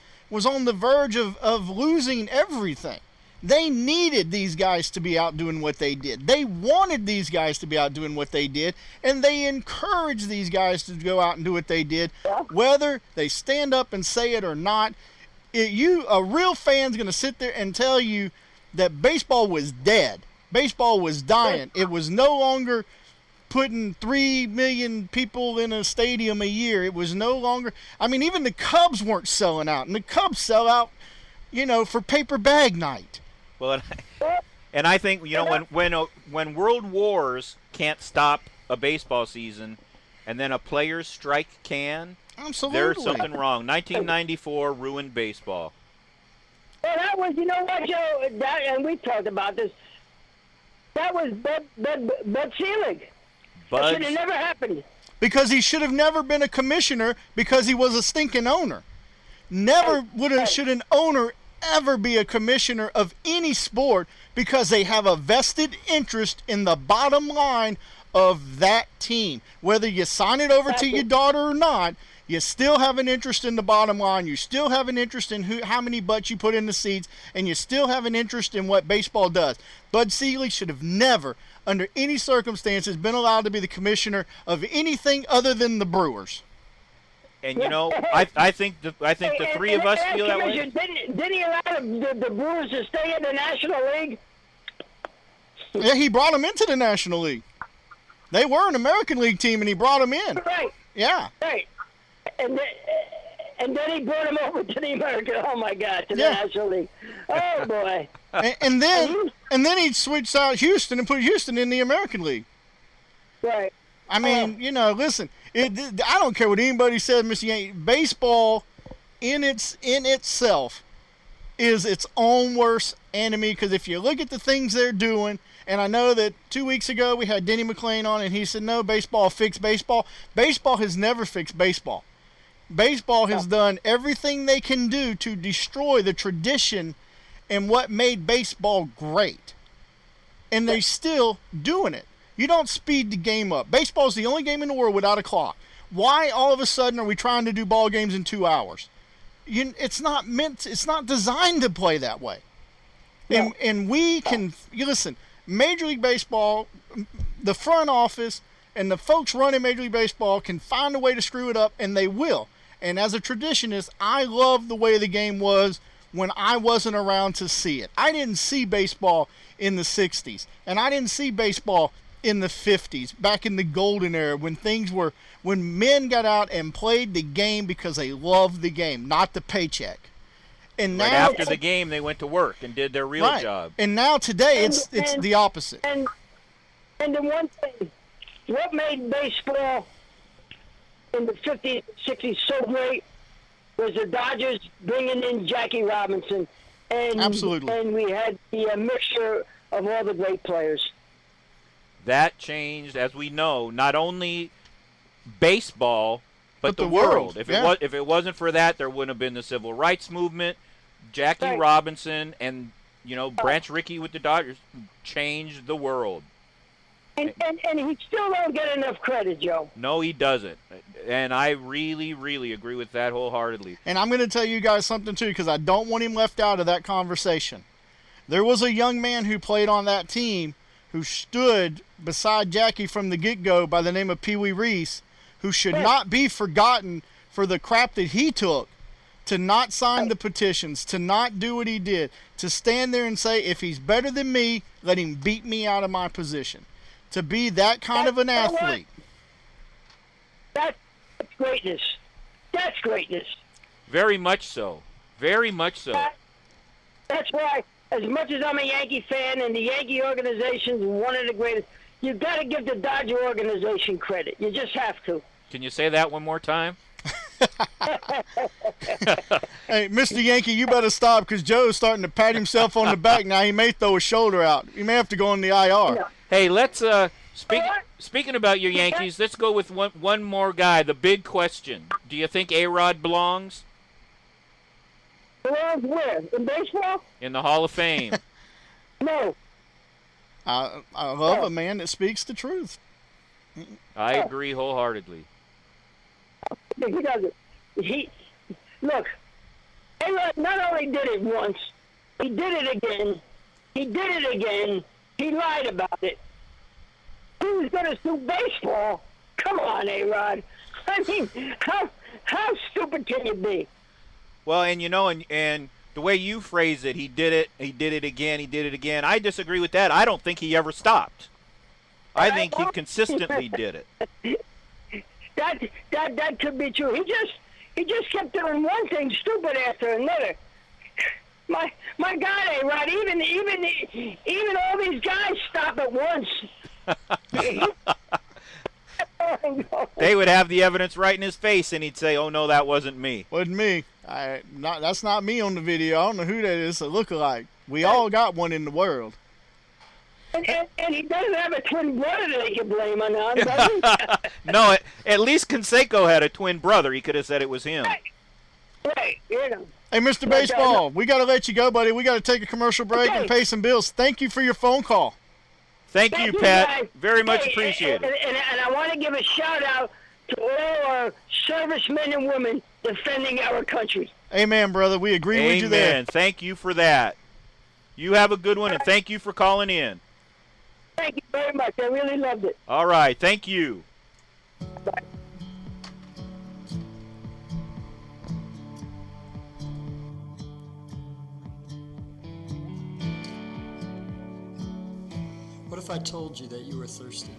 on the verge of losing everything. They needed these guys to be out doing what they did. They wanted these guys to be out doing what they did, and they encouraged these guys to go out and do what they did, whether they stand up and say it or not. A real fan's going to sit there and tell you that baseball was dead. Baseball was dying. It was no longer putting 3 million people in a stadium a year. It was no longer. I mean, even the Cubs weren't selling out, and the Cubs sell out, for paper bag night. Well, and I think when world wars can't stop a baseball season, and then a player's strike can, absolutely, there's something wrong. 1994 ruined baseball. Well, that was, Joe, and we talked about this. That was Bud Selig. That should have never happened. Because he should have never been a commissioner, because he was a stinking owner. Never should an owner ever be a commissioner of any sport, because they have a vested interest in the bottom line of that team. Whether you sign it over to your daughter or not, you still have an interest in the bottom line. You still have an interest in how many butts you put in the seats, and you still have an interest in what baseball does. Bud Selig should have never, under any circumstances, been allowed to be the commissioner of anything other than the Brewers. And I think the three of us feel that way. Didn't he allow the Brewers to stay in the National League? Yeah, he brought them into the National League. They were an American League team, and he brought them in. Right. Yeah. Right. And then he brought them over to the American. Oh my God, to the National League. Oh boy. and then he switched out Houston and put Houston in the American League. Right. I mean, listen. I don't care what anybody said, Mr. Yankee. Baseball, in itself, is its own worst enemy. Because if you look at the things they're doing, and I know that 2 weeks ago we had Denny McClain on, and he said, "No, baseball fixed baseball." Baseball has never fixed baseball. Baseball has done everything they can do to destroy the tradition and what made baseball great, and they're still doing it. You don't speed the game up. Baseball is the only game in the world without a clock. Why all of a sudden are we trying to do ball games in 2 hours? It's not designed to play that way. No. And we can, listen, Major League Baseball, the front office and the folks running Major League Baseball can find a way to screw it up, and they will. And as a traditionist, I love the way the game was when I wasn't around to see it. I didn't see baseball in the 60s, and I didn't see baseball in the 50s, back in the golden era, when men got out and played the game because they loved the game, not the paycheck. And now, after the game, they went to work and did their real job. And now today, it's the opposite. And the one thing, what made baseball in the 50s, 60s so great was the Dodgers bringing in Jackie Robinson, and absolutely, and we had the mixture of all the great players. That changed, as we know, not only baseball, but the world. If it wasn't for that, there wouldn't have been the civil rights movement. Jackie Robinson and Branch Rickey with the Dodgers changed the world. And he still don't get enough credit, Joe. No, he doesn't. And I really, really agree with that wholeheartedly. And I'm going to tell you guys something, too, because I don't want him left out of that conversation. There was a young man who played on that team who stood beside Jackie from the get-go by the name of Pee Wee Reese, who should not be forgotten for the crap that he took to not sign the petitions, to not do what he did, to stand there and say, if he's better than me, let him beat me out of my position. To be that kind of an athlete. That's greatness. That's greatness. Very much so. Very much so. That's why, as much as I'm a Yankee fan and the Yankee organization's one of the greatest, you've got to give the Dodger organization credit. You just have to. Can you say that one more time? Hey, Mr. Yankee, you better stop because Joe's starting to pat himself on the back now. He may throw his shoulder out. He may have to go on the IR. No. Hey, let's speaking about your Yankees, let's go with one more guy. The big question: do you think A-Rod belongs Belongs where? In baseball? in the Hall of Fame? No. I love a man that speaks the truth. I agree wholeheartedly. He doesn't. Look, A-Rod not only did it once, he did it again. He did it again. He lied about it. Who's going to sue baseball? Come on, A-Rod. I mean, how stupid can you be? Well, and and the way you phrase it, he did it again. I disagree with that. I don't think he ever stopped. I think he consistently did it. That could be true. He just kept doing one thing stupid after another. My God, A-Rod, even all these guys stop at once. They would have the evidence right in his face, and he'd say, "Oh no, that wasn't me." Wasn't me. That's not me on the video. I don't know who that is. It look alike. We all got one in the world. And he doesn't have a twin brother that he can blame on, does he? No, at least Canseco had a twin brother. He could have said it was him. Right, you know. Hey, Mr. Baseball, we got to let you go, buddy. We got to take a commercial break and pay some bills. Thank you for your phone call. Thank you, Pat. guys. Very much Hey, appreciated. And I want to give a shout out to all our servicemen and women defending our country. Amen, brother. We agree with you there. Amen. Thank you for that. You have a good one, and thank you for calling in. Thank you very much. I really loved it. All right. Thank you. Bye. What if I told you that you were thirsty?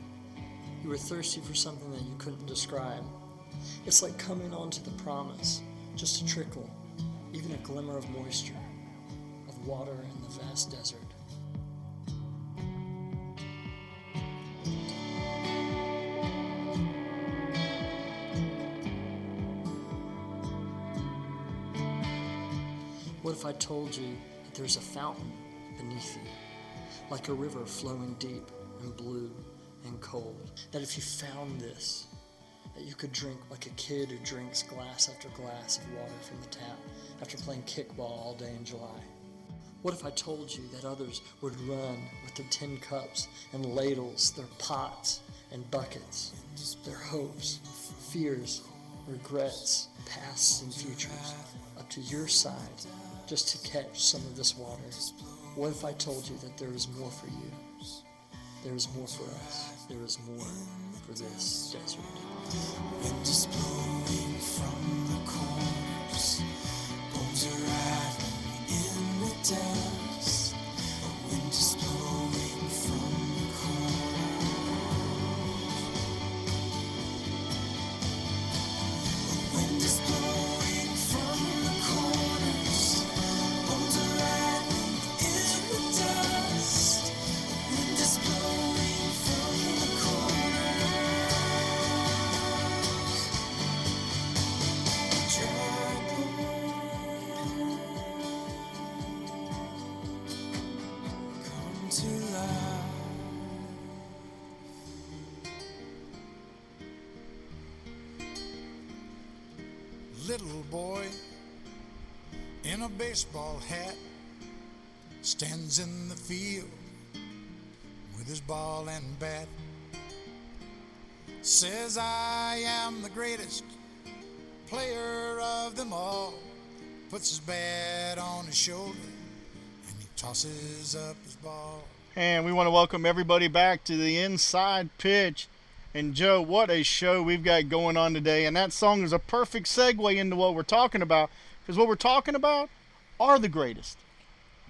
You were thirsty for something that you couldn't describe. It's like coming onto the promise, just a trickle, even a glimmer of moisture, of water in the vast desert. What if I told you that there's a fountain beneath you, like a river flowing deep and blue and cold, that if you found this, that you could drink like a kid who drinks glass after glass of water from the tap after playing kickball all day in July? What if I told you that others would run with their tin cups and ladles, their pots and buckets, their hopes, fears, regrets, pasts and futures, up to your side just to catch some of this water? What if I told you that there is more for you? There is more for us. There is more for this desert. Wind is blowing from the corners. Bones are rattling in the dust. Wind is blowing from the corners. Wind is blowing from the corners. Bones are rattling in the dust. Wind is blowing from the corners. Come to life. Little boy in a baseball hat stands in the field with his ball and bat. Says, I am the greatest player of them all. Puts his bat on his shoulder and he tosses up his ball. And we want to welcome everybody back to the Inside Pitch. And Joe, what a show we've got going on today. And that song is a perfect segue into what we're talking about. Because what we're talking about are the greatest.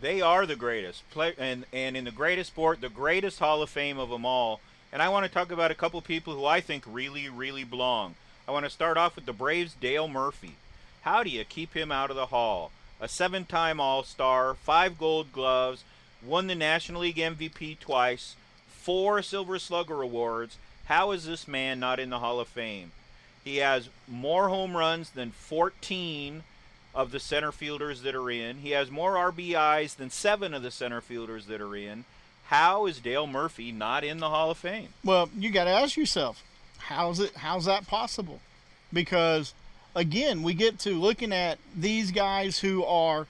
They are the greatest. And in the greatest sport, the greatest Hall of Fame of them all. And I want to talk about a couple people who I think really, really belong. I want to start off with the Braves' Dale Murphy. How do you keep him out of the Hall? a 7-time All-Star, 5 Gold Gloves, won the National League MVP twice, 4 Silver Slugger awards. How is this man not in the Hall of Fame? He has more home runs than 14 of the center fielders that are in. He has more RBIs than 7 of the center fielders that are in. How is Dale Murphy not in the Hall of Fame? Well, you got to ask yourself, how's that possible? Because again, we get to looking at these guys who are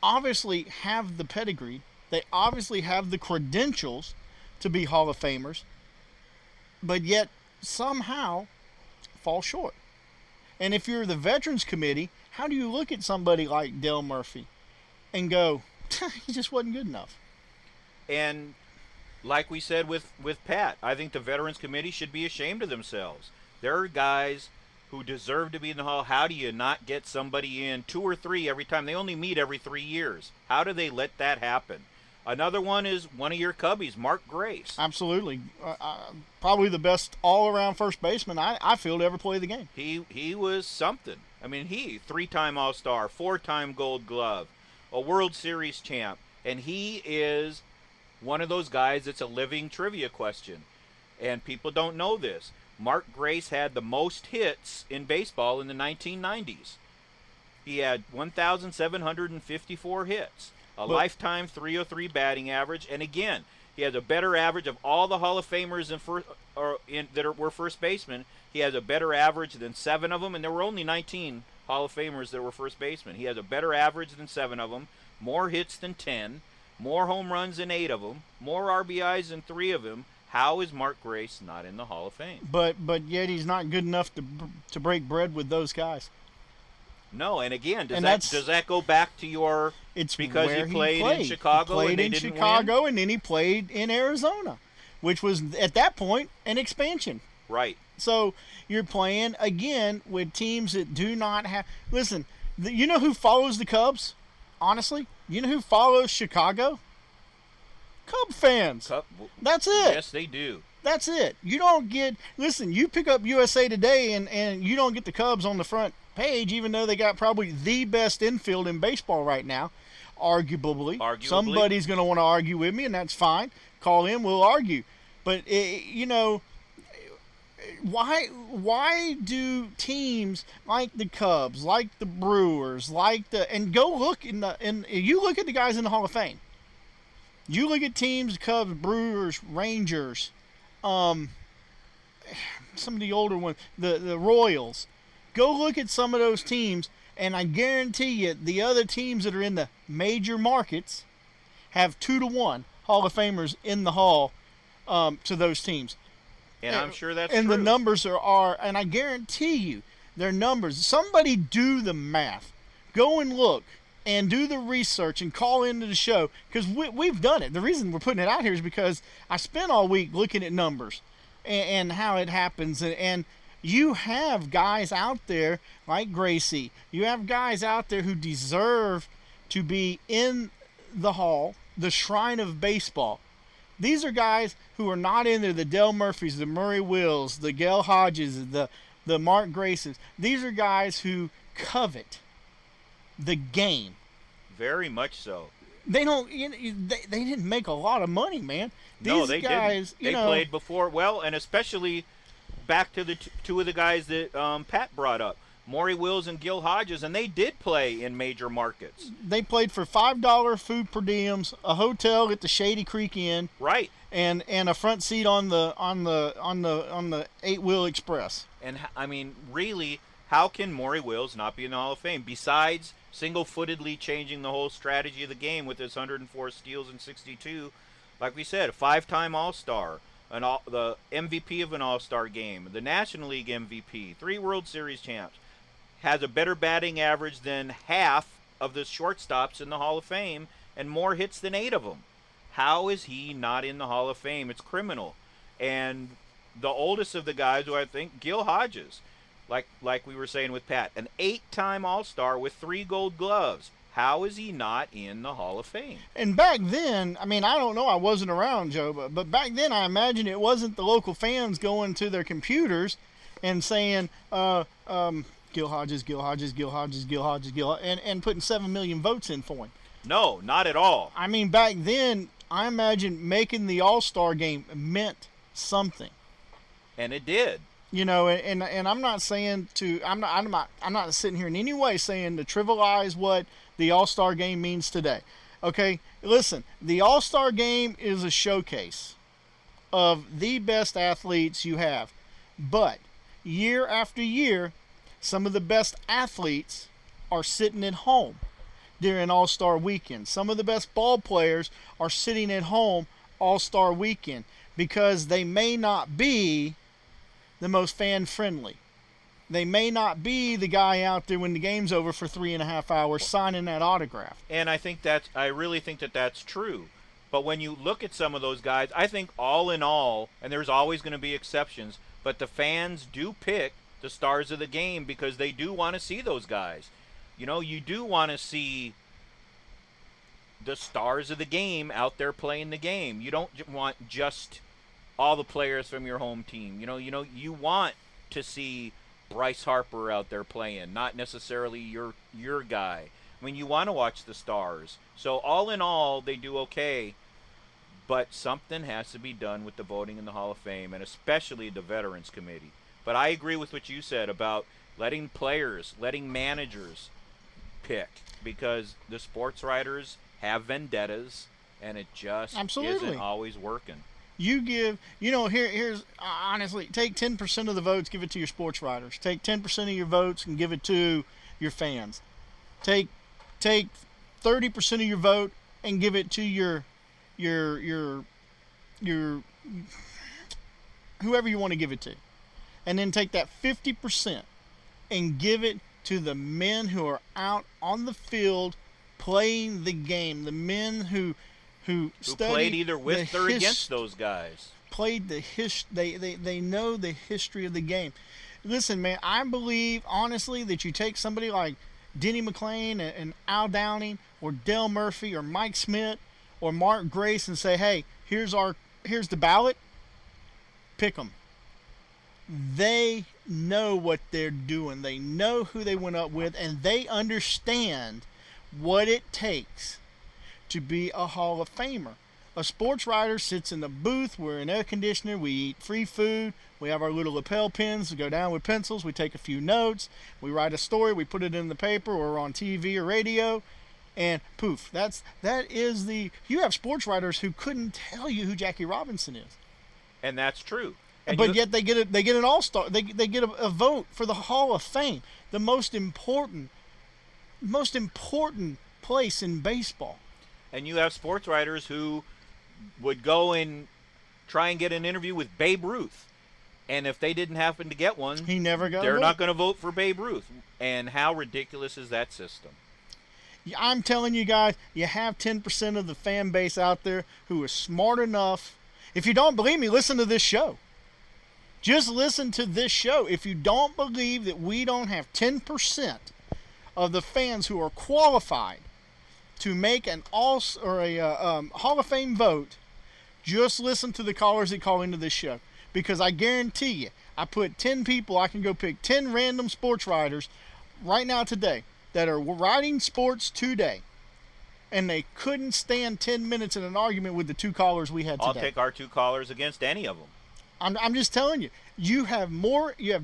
obviously have the pedigree. They obviously have the credentials to be Hall of Famers, but yet somehow fall short. And if you're the Veterans Committee, how do you look at somebody like Dale Murphy and go, he just wasn't good enough? And like we said with Pat, I think the Veterans Committee should be ashamed of themselves. There are guys who deserve to be in the Hall. How do you not get somebody in 2 or 3 every time? They only meet every 3 years. How do they let that happen? Another one is one of your Cubbies, Mark Grace. Absolutely. Probably the best all-around first baseman I feel to ever play the game. He was something. I mean, 3-time All-Star, 4-time Gold Glove, a World Series champ. And he is one of those guys that's a living trivia question. And people don't know this. Mark Grace had the most hits in baseball in the 1990s. He had 1,754 hits, a lifetime .303 batting average, and again, he has a better average of all the Hall of Famers were first basemen. He has a better average than 7 of them, and there were only 19 Hall of Famers that were first basemen. He has a better average than 7 of them, more hits than 10, more home runs than 8 of them, more RBIs than 3 of them. How is Mark Grace not in the Hall of Fame? But yet he's not good enough to break bread with those guys. No, and again, does that go back to your? It's because where he played in Chicago. He played and in Chicago, and then he played in Arizona, which was at that point an expansion. Right. So you're playing again with teams that do not have. Listen, you know who follows the Cubs? Honestly, you know who follows Chicago? Cub fans. That's it. Yes, they do. That's it. You don't get. Listen, you pick up USA Today and you don't get the Cubs on the front page, even though they got probably the best infield in baseball right now, arguably. Somebody's going to want to argue with me, and that's fine. Call in, we'll argue. But why do teams like the Cubs, like the Brewers, and go look you look at the guys in the Hall of Fame. You look at teams, Cubs, Brewers, Rangers, some of the older ones, the Royals. Go look at some of those teams, and I guarantee you the other teams that are in the major markets have 2-to-1 Hall of Famers in the Hall to those teams. And I'm sure that's true. And the numbers are, and I guarantee you, their numbers. Somebody do the math. Go and look and do the research and call into the show, because we've done it. The reason we're putting it out here is because I spent all week looking at numbers and how it happens. And you have guys out there like Gracie. You have guys out there who deserve to be in the hall, the shrine of baseball. These are guys who are not in there, the Dale Murphys, the Murray Wills, the Gale Hodges, the Mark Graces. These are guys who covet the game. Very much so. They don't. They didn't make a lot of money, man. These guys, didn't. They played before, well, and especially back to the two of the guys that Pat brought up, Maury Wills and Gil Hodges, and they did play in major markets. They played for $5 food per diems, a hotel at the Shady Creek Inn, right, and a front seat on the 8-wheel express. And I mean, really, how can Maury Wills not be in the Hall of Fame? Besides single-footedly changing the whole strategy of the game with his 104 steals in 62, like we said, a 5-time All-Star, the MVP of an All-Star game, the National League MVP, 3 World Series champs, has a better batting average than half of the shortstops in the Hall of Fame, and more hits than 8 of them. How is he not in the Hall of Fame? It's criminal. And the oldest of the guys, who I think, Gil Hodges, like we were saying with Pat, an 8-time All-Star with 3 Gold Gloves. How is he not in the Hall of Fame? And back then, I mean, I don't know, I wasn't around, Joe, but back then I imagine it wasn't the local fans going to their computers and saying, Gil Hodges, and putting 7 million votes in for him. No, not at all. I mean, back then, I imagine making the All-Star game meant something. And it did. You know, and I'm not saying I'm not sitting here in any way saying to trivialize what the All-Star game means today. Okay, listen, the All-Star game is a showcase of the best athletes you have, but year after year, some of the best athletes are sitting at home during All-Star weekend. Some of the best ball players are sitting at home All-Star weekend because they may not be the most fan-friendly. They may not be the guy out there when the game's over for 3.5 hours signing that autograph. And I really think that that's true. But when you look at some of those guys, I think all in all, and there's always going to be exceptions, but the fans do pick the stars of the game because they do want to see those guys. You know, you do want to see the stars of the game out there playing the game. You don't want just all the players from your home team. You want to see Bryce Harper out there playing, not necessarily your guy. I mean, you want to watch the stars. So all in all, they do okay. But something has to be done with the voting in the Hall of Fame, and especially the Veterans Committee. But I agree with what you said about letting players, letting managers pick, because the sports writers have vendettas, and it just isn't always working. Here's honestly, take 10% of the votes, give it to your sports writers. Take 10% of your votes and give it to your fans. Take 30% of your vote and give it to your whoever you want to give it to. And then take that 50% and give it to the men who are out on the field playing the game. The men who played either with or against those guys. Played they know the history of the game. Listen, man, I believe honestly that you take somebody like Denny McLain and Al Downing or Dale Murphy or Mike Smith or Mark Grace and say, hey, here's the ballot. Pick them. They know what they're doing. They know who they went up with, and they understand what it takes to be a Hall of Famer. A sports writer sits in the booth, we're in air conditioner, we eat free food, we have our little lapel pins, we go down with pencils, we take a few notes, we write a story, we put it in the paper or on TV or radio, and poof, you have sports writers who couldn't tell you who Jackie Robinson is. And that's true. But yet they get an all-star, they get a vote for the Hall of Fame, the most important place in baseball. And you have sports writers who would go and try and get an interview with Babe Ruth. And if they didn't happen to get one, they're not going to vote for Babe Ruth. And how ridiculous is that system? I'm telling you guys, you have 10% of the fan base out there who is smart enough. If you don't believe me, listen to this show. Just listen to this show. If you don't believe that we don't have 10% of the fans who are qualified to make an Hall of Fame vote, just listen to the callers that call into this show. Because I guarantee you, I put 10 people, I can go pick 10 random sports writers right now today that are writing sports today, and they couldn't stand 10 minutes in an argument with the two callers we had today. I'll take our two callers against any of them. I'm just telling you, you have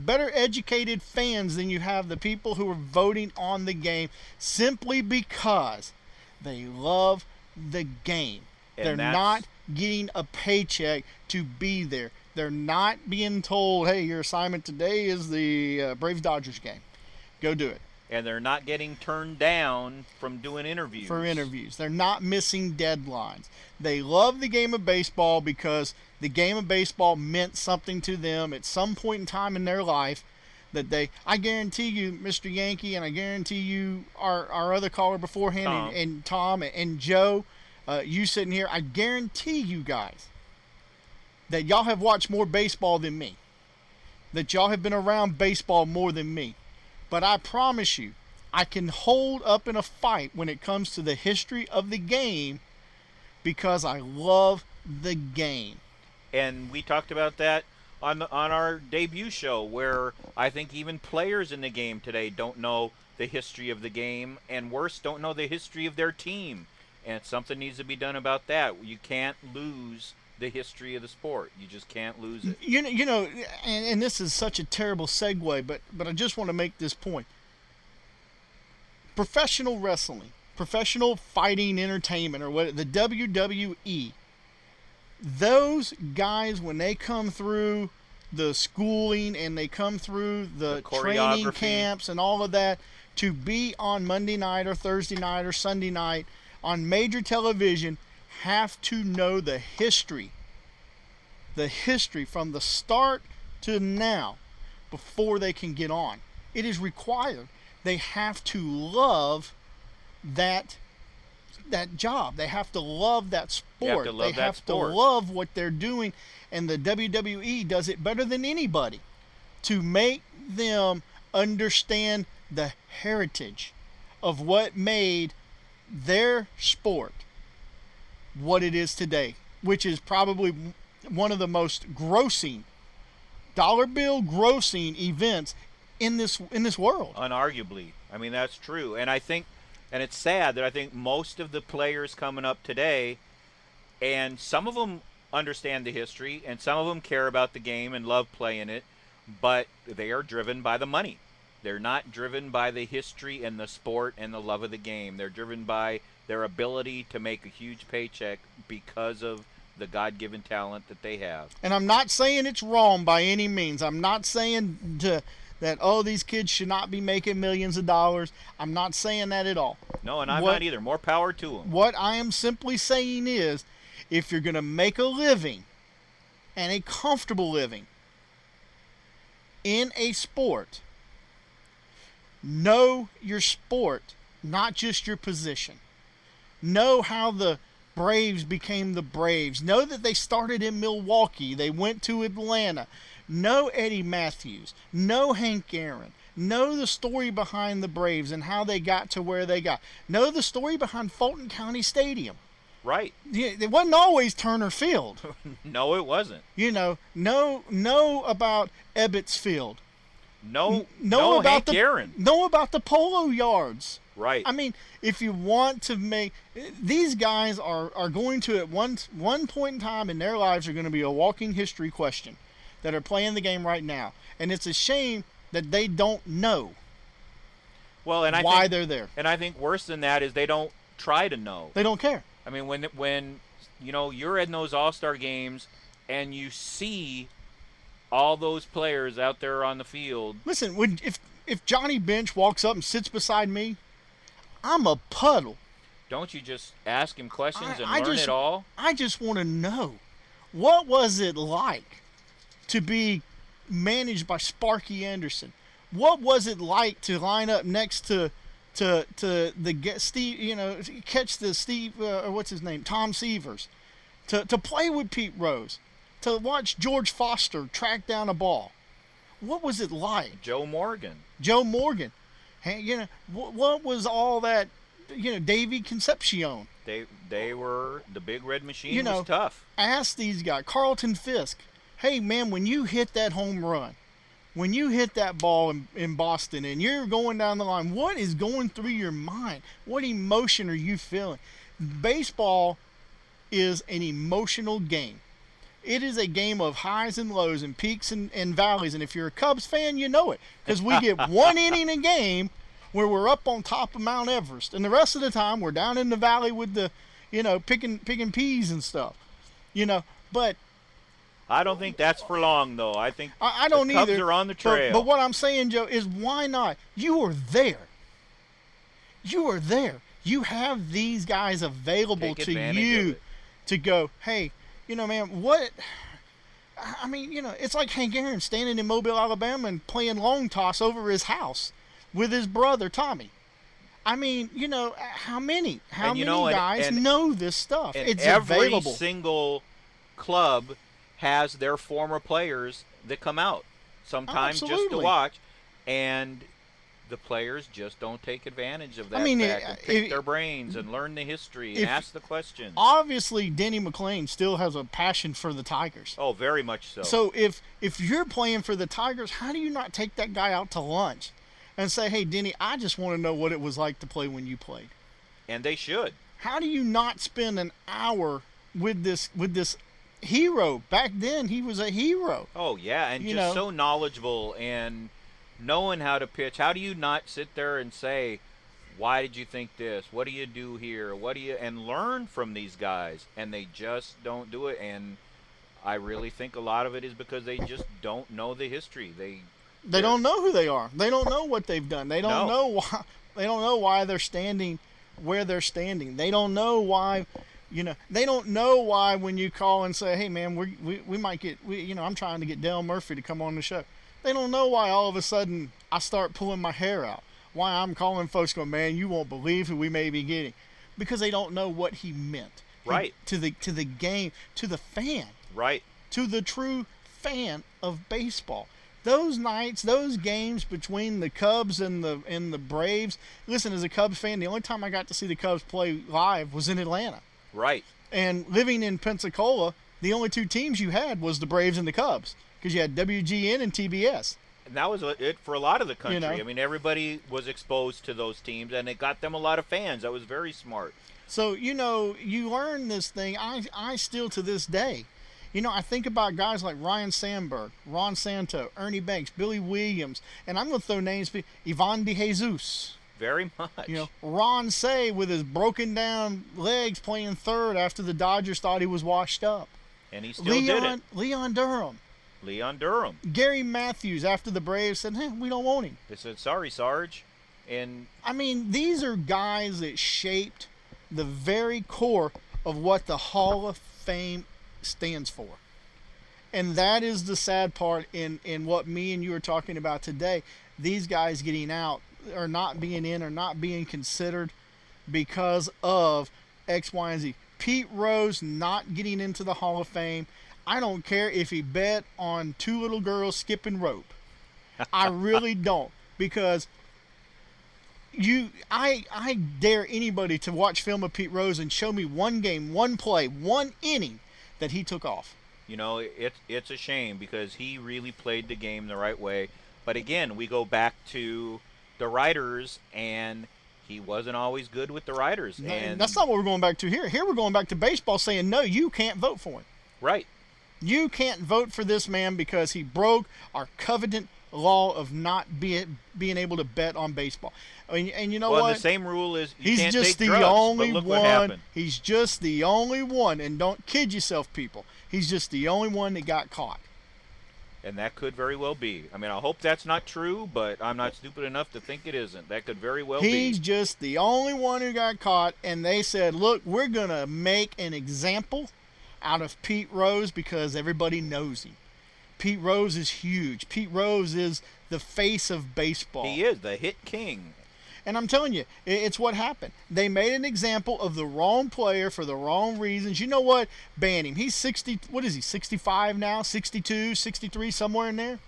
better educated fans than you have the people who are voting on the game simply because they love the game. They're not getting a paycheck to be there. They're not being told, hey, your assignment today is the Braves-Dodgers game. Go do it. And they're not getting turned down from doing interviews. They're not missing deadlines. They love the game of baseball because the game of baseball meant something to them at some point in time in their life. I guarantee you, Mr. Yankee, and I guarantee you, our other caller beforehand, and Tom and Joe, you sitting here, I guarantee you guys that y'all have watched more baseball than me. That y'all have been around baseball more than me. But I promise you, I can hold up in a fight when it comes to the history of the game because I love the game. And we talked about that on our debut show, where I think even players in the game today don't know the history of the game, and worse, don't know the history of their team. And something needs to be done about that. You can't lose the history of the sport. You just can't lose it. You know, and this is such a terrible segue, but I just want to make this point. Professional wrestling, professional fighting entertainment, or what, the WWE, those guys, when they come through the schooling and they come through the training camps and all of that, to be on Monday night or Thursday night or Sunday night on major television, have to know the history from the start to now before they can get on. It is required. They have to love that job. They have to love that sport. They have to love what they're doing, and the WWE does it better than anybody to make them understand the heritage of what made their sport what it is today, which is probably one of the most grossing, dollar bill grossing events in this world. Unarguably. I mean, that's true. And I think, and it's sad that I think most of the players coming up today, and some of them understand the history, and some of them care about the game and love playing it, but they are driven by the money. They're not driven by the history and the sport and the love of the game. They're driven by their ability to make a huge paycheck because of the God-given talent that they have. And I'm not saying it's wrong by any means. I'm not saying that, oh, these kids should not be making millions of dollars. I'm not saying that at all. No, and I'm not either. More power to them. What I am simply saying is, if you're going to make a living, and a comfortable living, in a sport, know your sport, not just your position. Know how the Braves became the Braves. Know that they started in Milwaukee. They went to Atlanta. Know Eddie Matthews. Know Hank Aaron. Know the story behind the Braves and how they got to where they got. Know the story behind Fulton County Stadium. Right. Yeah, it wasn't always Turner Field. No, it wasn't. You know about Ebbets Field. Know about Hank Aaron. Know about the polo yards. Right. I mean, if you want to make, these guys are going to, at one point in time in their lives, are going to be a walking history question that are playing the game right now. And it's a shame that they don't know why they're there. And I think worse than that is they don't try to know. They don't care. I mean, when you're in those All-Star games and you see all those players out there on the field. Listen, if Johnny Bench walks up and sits beside me, I'm a puddle. Don't you just ask him questions and learn it all? I just want to know, what was it like to be managed by Sparky Anderson? What was it like to line up next to the Steve, catch the Steve, or what's his name, Tom Severs, to play with Pete Rose, to watch George Foster track down a ball? What was it like? Joe Morgan. Hey, what was all that? Davey Concepcion. They were, the Big Red Machine was tough. Ask these guys, Carlton Fisk. Hey man, when you hit that home run, when you hit that ball in Boston and you're going down the line, what is going through your mind? What emotion are you feeling? Baseball is an emotional game. It is a game of highs and lows and peaks and valleys. And if you're a Cubs fan, you know it. Because we get one inning a game where we're up on top of Mount Everest. And the rest of the time, we're down in the valley with the, picking peas and stuff. But I don't think that's for long, though. I think I don't the Cubs either. are on the trail. But what I'm saying, Joe, is why not? You are there. You are there. You have these guys available to you to go, hey, man, what? I mean, it's like Hank Aaron standing in Mobile, Alabama and playing long toss over his house with his brother, Tommy. I mean, how many guys know this stuff? And it's every available. Single club has their former players that come out sometimes just to watch. And the players just don't take advantage of that I mean, fact and pick their brains and learn the history and ask the questions. Obviously, Denny McClain still has a passion for the Tigers. Oh, very much so. So if you're playing for the Tigers, how do you not take that guy out to lunch and say, hey, Denny, I just want to know what it was like to play when you played? And they should. How do you not spend an hour with this hero? Back then, he was a hero. Oh, yeah, and You just know. so knowledgeable and knowing how to pitch. How do you not sit there and say, why did you think this? What do you do here? And learn from these guys? And they just don't do it. And I really think a lot of it is because they just don't know the history. They don't know who they are. They don't know what they've done. They don't know why. They don't know why they're standing where they're standing. They don't know why. They don't know why when you call and say, hey, man, we might get, I'm trying to get Dale Murphy to come on the show. They don't know why all of a sudden I start pulling my hair out. Why I'm calling folks going, man, you won't believe who we may be getting. Because they don't know what he meant. Right. To the game, to the fan. Right. To the true fan of baseball. Those nights, those games between the Cubs and the Braves. Listen, as a Cubs fan, the only time I got to see the Cubs play live was in Atlanta. Right. And living in Pensacola, the only two teams you had was the Braves and the Cubs, because you had WGN and TBS. And that was it for a lot of the country. You know. I mean, everybody was exposed to those teams, and it got them a lot of fans. That was very smart. So, you learn this thing. I still, to this day, I think about guys like Ryan Sandberg, Ron Santo, Ernie Banks, Billy Williams, and I'm going to throw names, Ivan De Jesus. Very much. Ron Say with his broken down legs playing third after the Dodgers thought he was washed up. And he still did it. Leon Durham. Gary Matthews after the Braves said, we don't want him. They said, sorry, Sarge. And I mean, these are guys that shaped the very core of what the Hall of Fame stands for. And that is the sad part in what me and you are talking about today. These guys getting out or not being in or not being considered because of X, Y, and Z. Pete Rose not getting into the Hall of Fame. I don't care if he bet on two little girls skipping rope. I really don't, because I dare anybody to watch film of Pete Rose and show me one game, one play, one inning that he took off. It's a shame, because he really played the game the right way. But again, we go back to the writers, and he wasn't always good with the writers. And that's not what we're going back to here. Here we're going back to baseball saying, no, you can't vote for him. Right. You can't vote for this man because he broke our covenant law of not being able to bet on baseball. And you know what? Well, the same rule is you can't just take the drugs, only but look one. what happened. He's just the only one, and don't kid yourself, people. He's just the only one that got caught. And that could very well be. I mean, I hope that's not true, but I'm not stupid enough to think it isn't. That could very well be. He's just the only one who got caught, and they said, look, we're going to make an example out of Pete Rose because everybody knows him. Pete Rose is huge. Pete Rose is the face of baseball. He is the hit king. And I'm telling you, it's what happened. They made an example of the wrong player for the wrong reasons. You know what? Ban him. He's 60. What is he, 65 now? 62, 63, somewhere in there?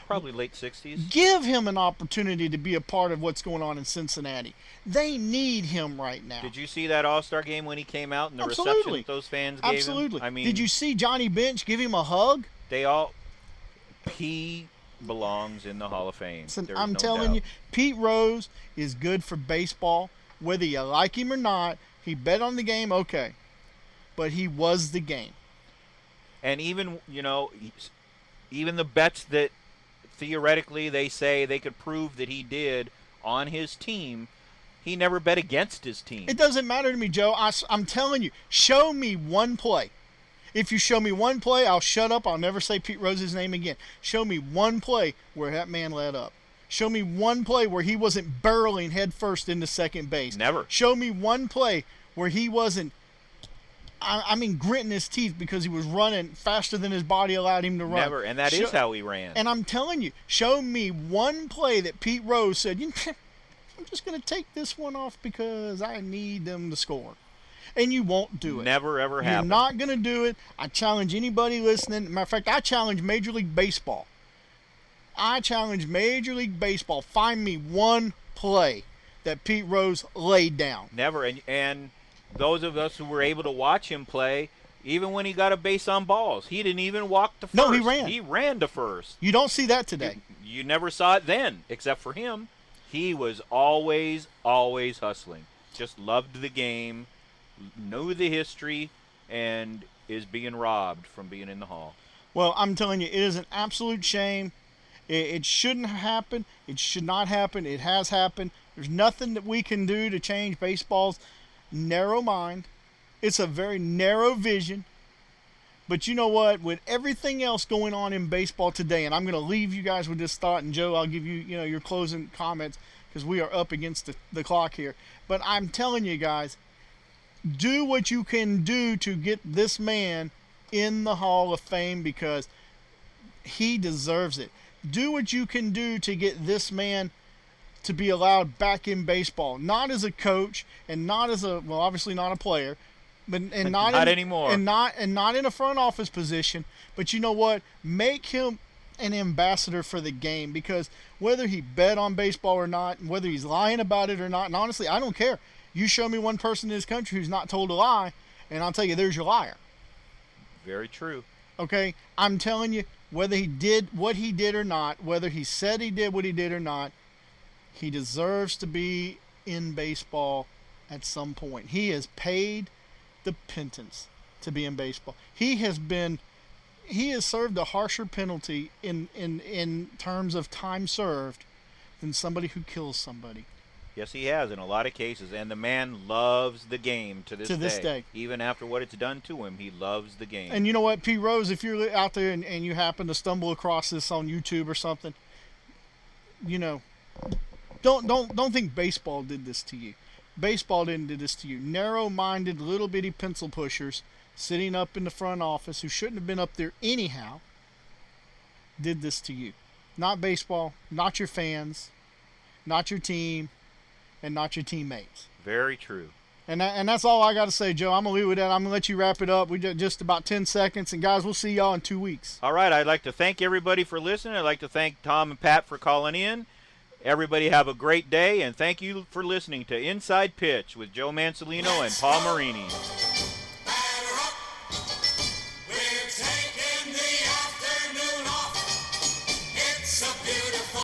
Probably late 60s. Give him an opportunity to be a part of what's going on in Cincinnati. They need him right now. Did you see that All-Star game when he came out and the Absolutely. reception that those fans gave Absolutely. him? I mean, did you see Johnny Bench give him a hug? He belongs in the Hall of Fame. Listen, There's I'm no telling doubt. you, Pete Rose is good for baseball. Whether you like him or not, he bet on the game, okay. But he was the game. And even, even the bets that theoretically they say they could prove that he did on his team, he never bet against his team. It doesn't matter to me, Joe. I'm telling you, show me one play. If you show me one play, I'll shut up. I'll never say Pete Rose's name again. Show me one play where that man led up. Show me one play where he wasn't barreling head first into second base. Never. Show me one play where he wasn't, gritting his teeth because he was running faster than his body allowed him to run. Never, and that is how he ran. And I'm telling you, show me one play that Pete Rose said, I'm just going to take this one off because I need them to score. And you won't do it. Never, ever happened. You're not going to do it. I challenge anybody listening. Matter of fact, I challenge Major League Baseball. I challenge Major League Baseball, find me one play that Pete Rose laid down. Never. And those of us who were able to watch him play, even when he got a base on balls, he didn't even walk to first. No, he ran. He ran to first. You don't see that today. You never saw it then, except for him. He was always hustling. Just loved the game, knew the history, and is being robbed from being in the Hall. Well, I'm telling you, it is an absolute shame. It shouldn't happen. It should not happen. It has happened. There's nothing that we can do to change baseball's narrow mind. It's a very narrow vision. But you know what? With everything else going on in baseball today, and I'm going to leave you guys with this thought, and Joe, I'll give you, your closing comments because we are up against the clock here. But I'm telling you guys, do what you can do to get this man in the Hall of Fame because he deserves it. Do what you can do to get this man to be allowed back in baseball, not as a coach and not as obviously not a player, but not anymore, and not in a front office position. But you know what? Make him an ambassador for the game, because whether he bet on baseball or not, and whether he's lying about it or not, and honestly, I don't care. You show me one person in this country who's not told a lie, and I'll tell you, there's your liar. Very true. Okay? I'm telling you, whether he did what he did or not, whether he said he did what he did or not, he deserves to be in baseball at some point. He has paid the pittance to be in baseball. He has served a harsher penalty in terms of time served than somebody who kills somebody. Yes, he has in a lot of cases, and the man loves the game to this day. Even after what it's done to him, he loves the game. And you know what, P. Rose, if you're out there and you happen to stumble across this on YouTube or something, don't think baseball did this to you. Baseball didn't do this to you. Narrow-minded, little bitty pencil pushers sitting up in the front office who shouldn't have been up there anyhow did this to you. Not baseball, not your fans, not your team, and not your teammates. Very true. And that's all I got to say, Joe. I'm going to leave it with that. I'm going to let you wrap it up. We got just about 10 seconds. And, guys, we'll see y'all in 2 weeks. All right. I'd like to thank everybody for listening. I'd like to thank Tom and Pat for calling in. Everybody have a great day, and thank you for listening to Inside Pitch with Joe Mansolino and Paul Marini.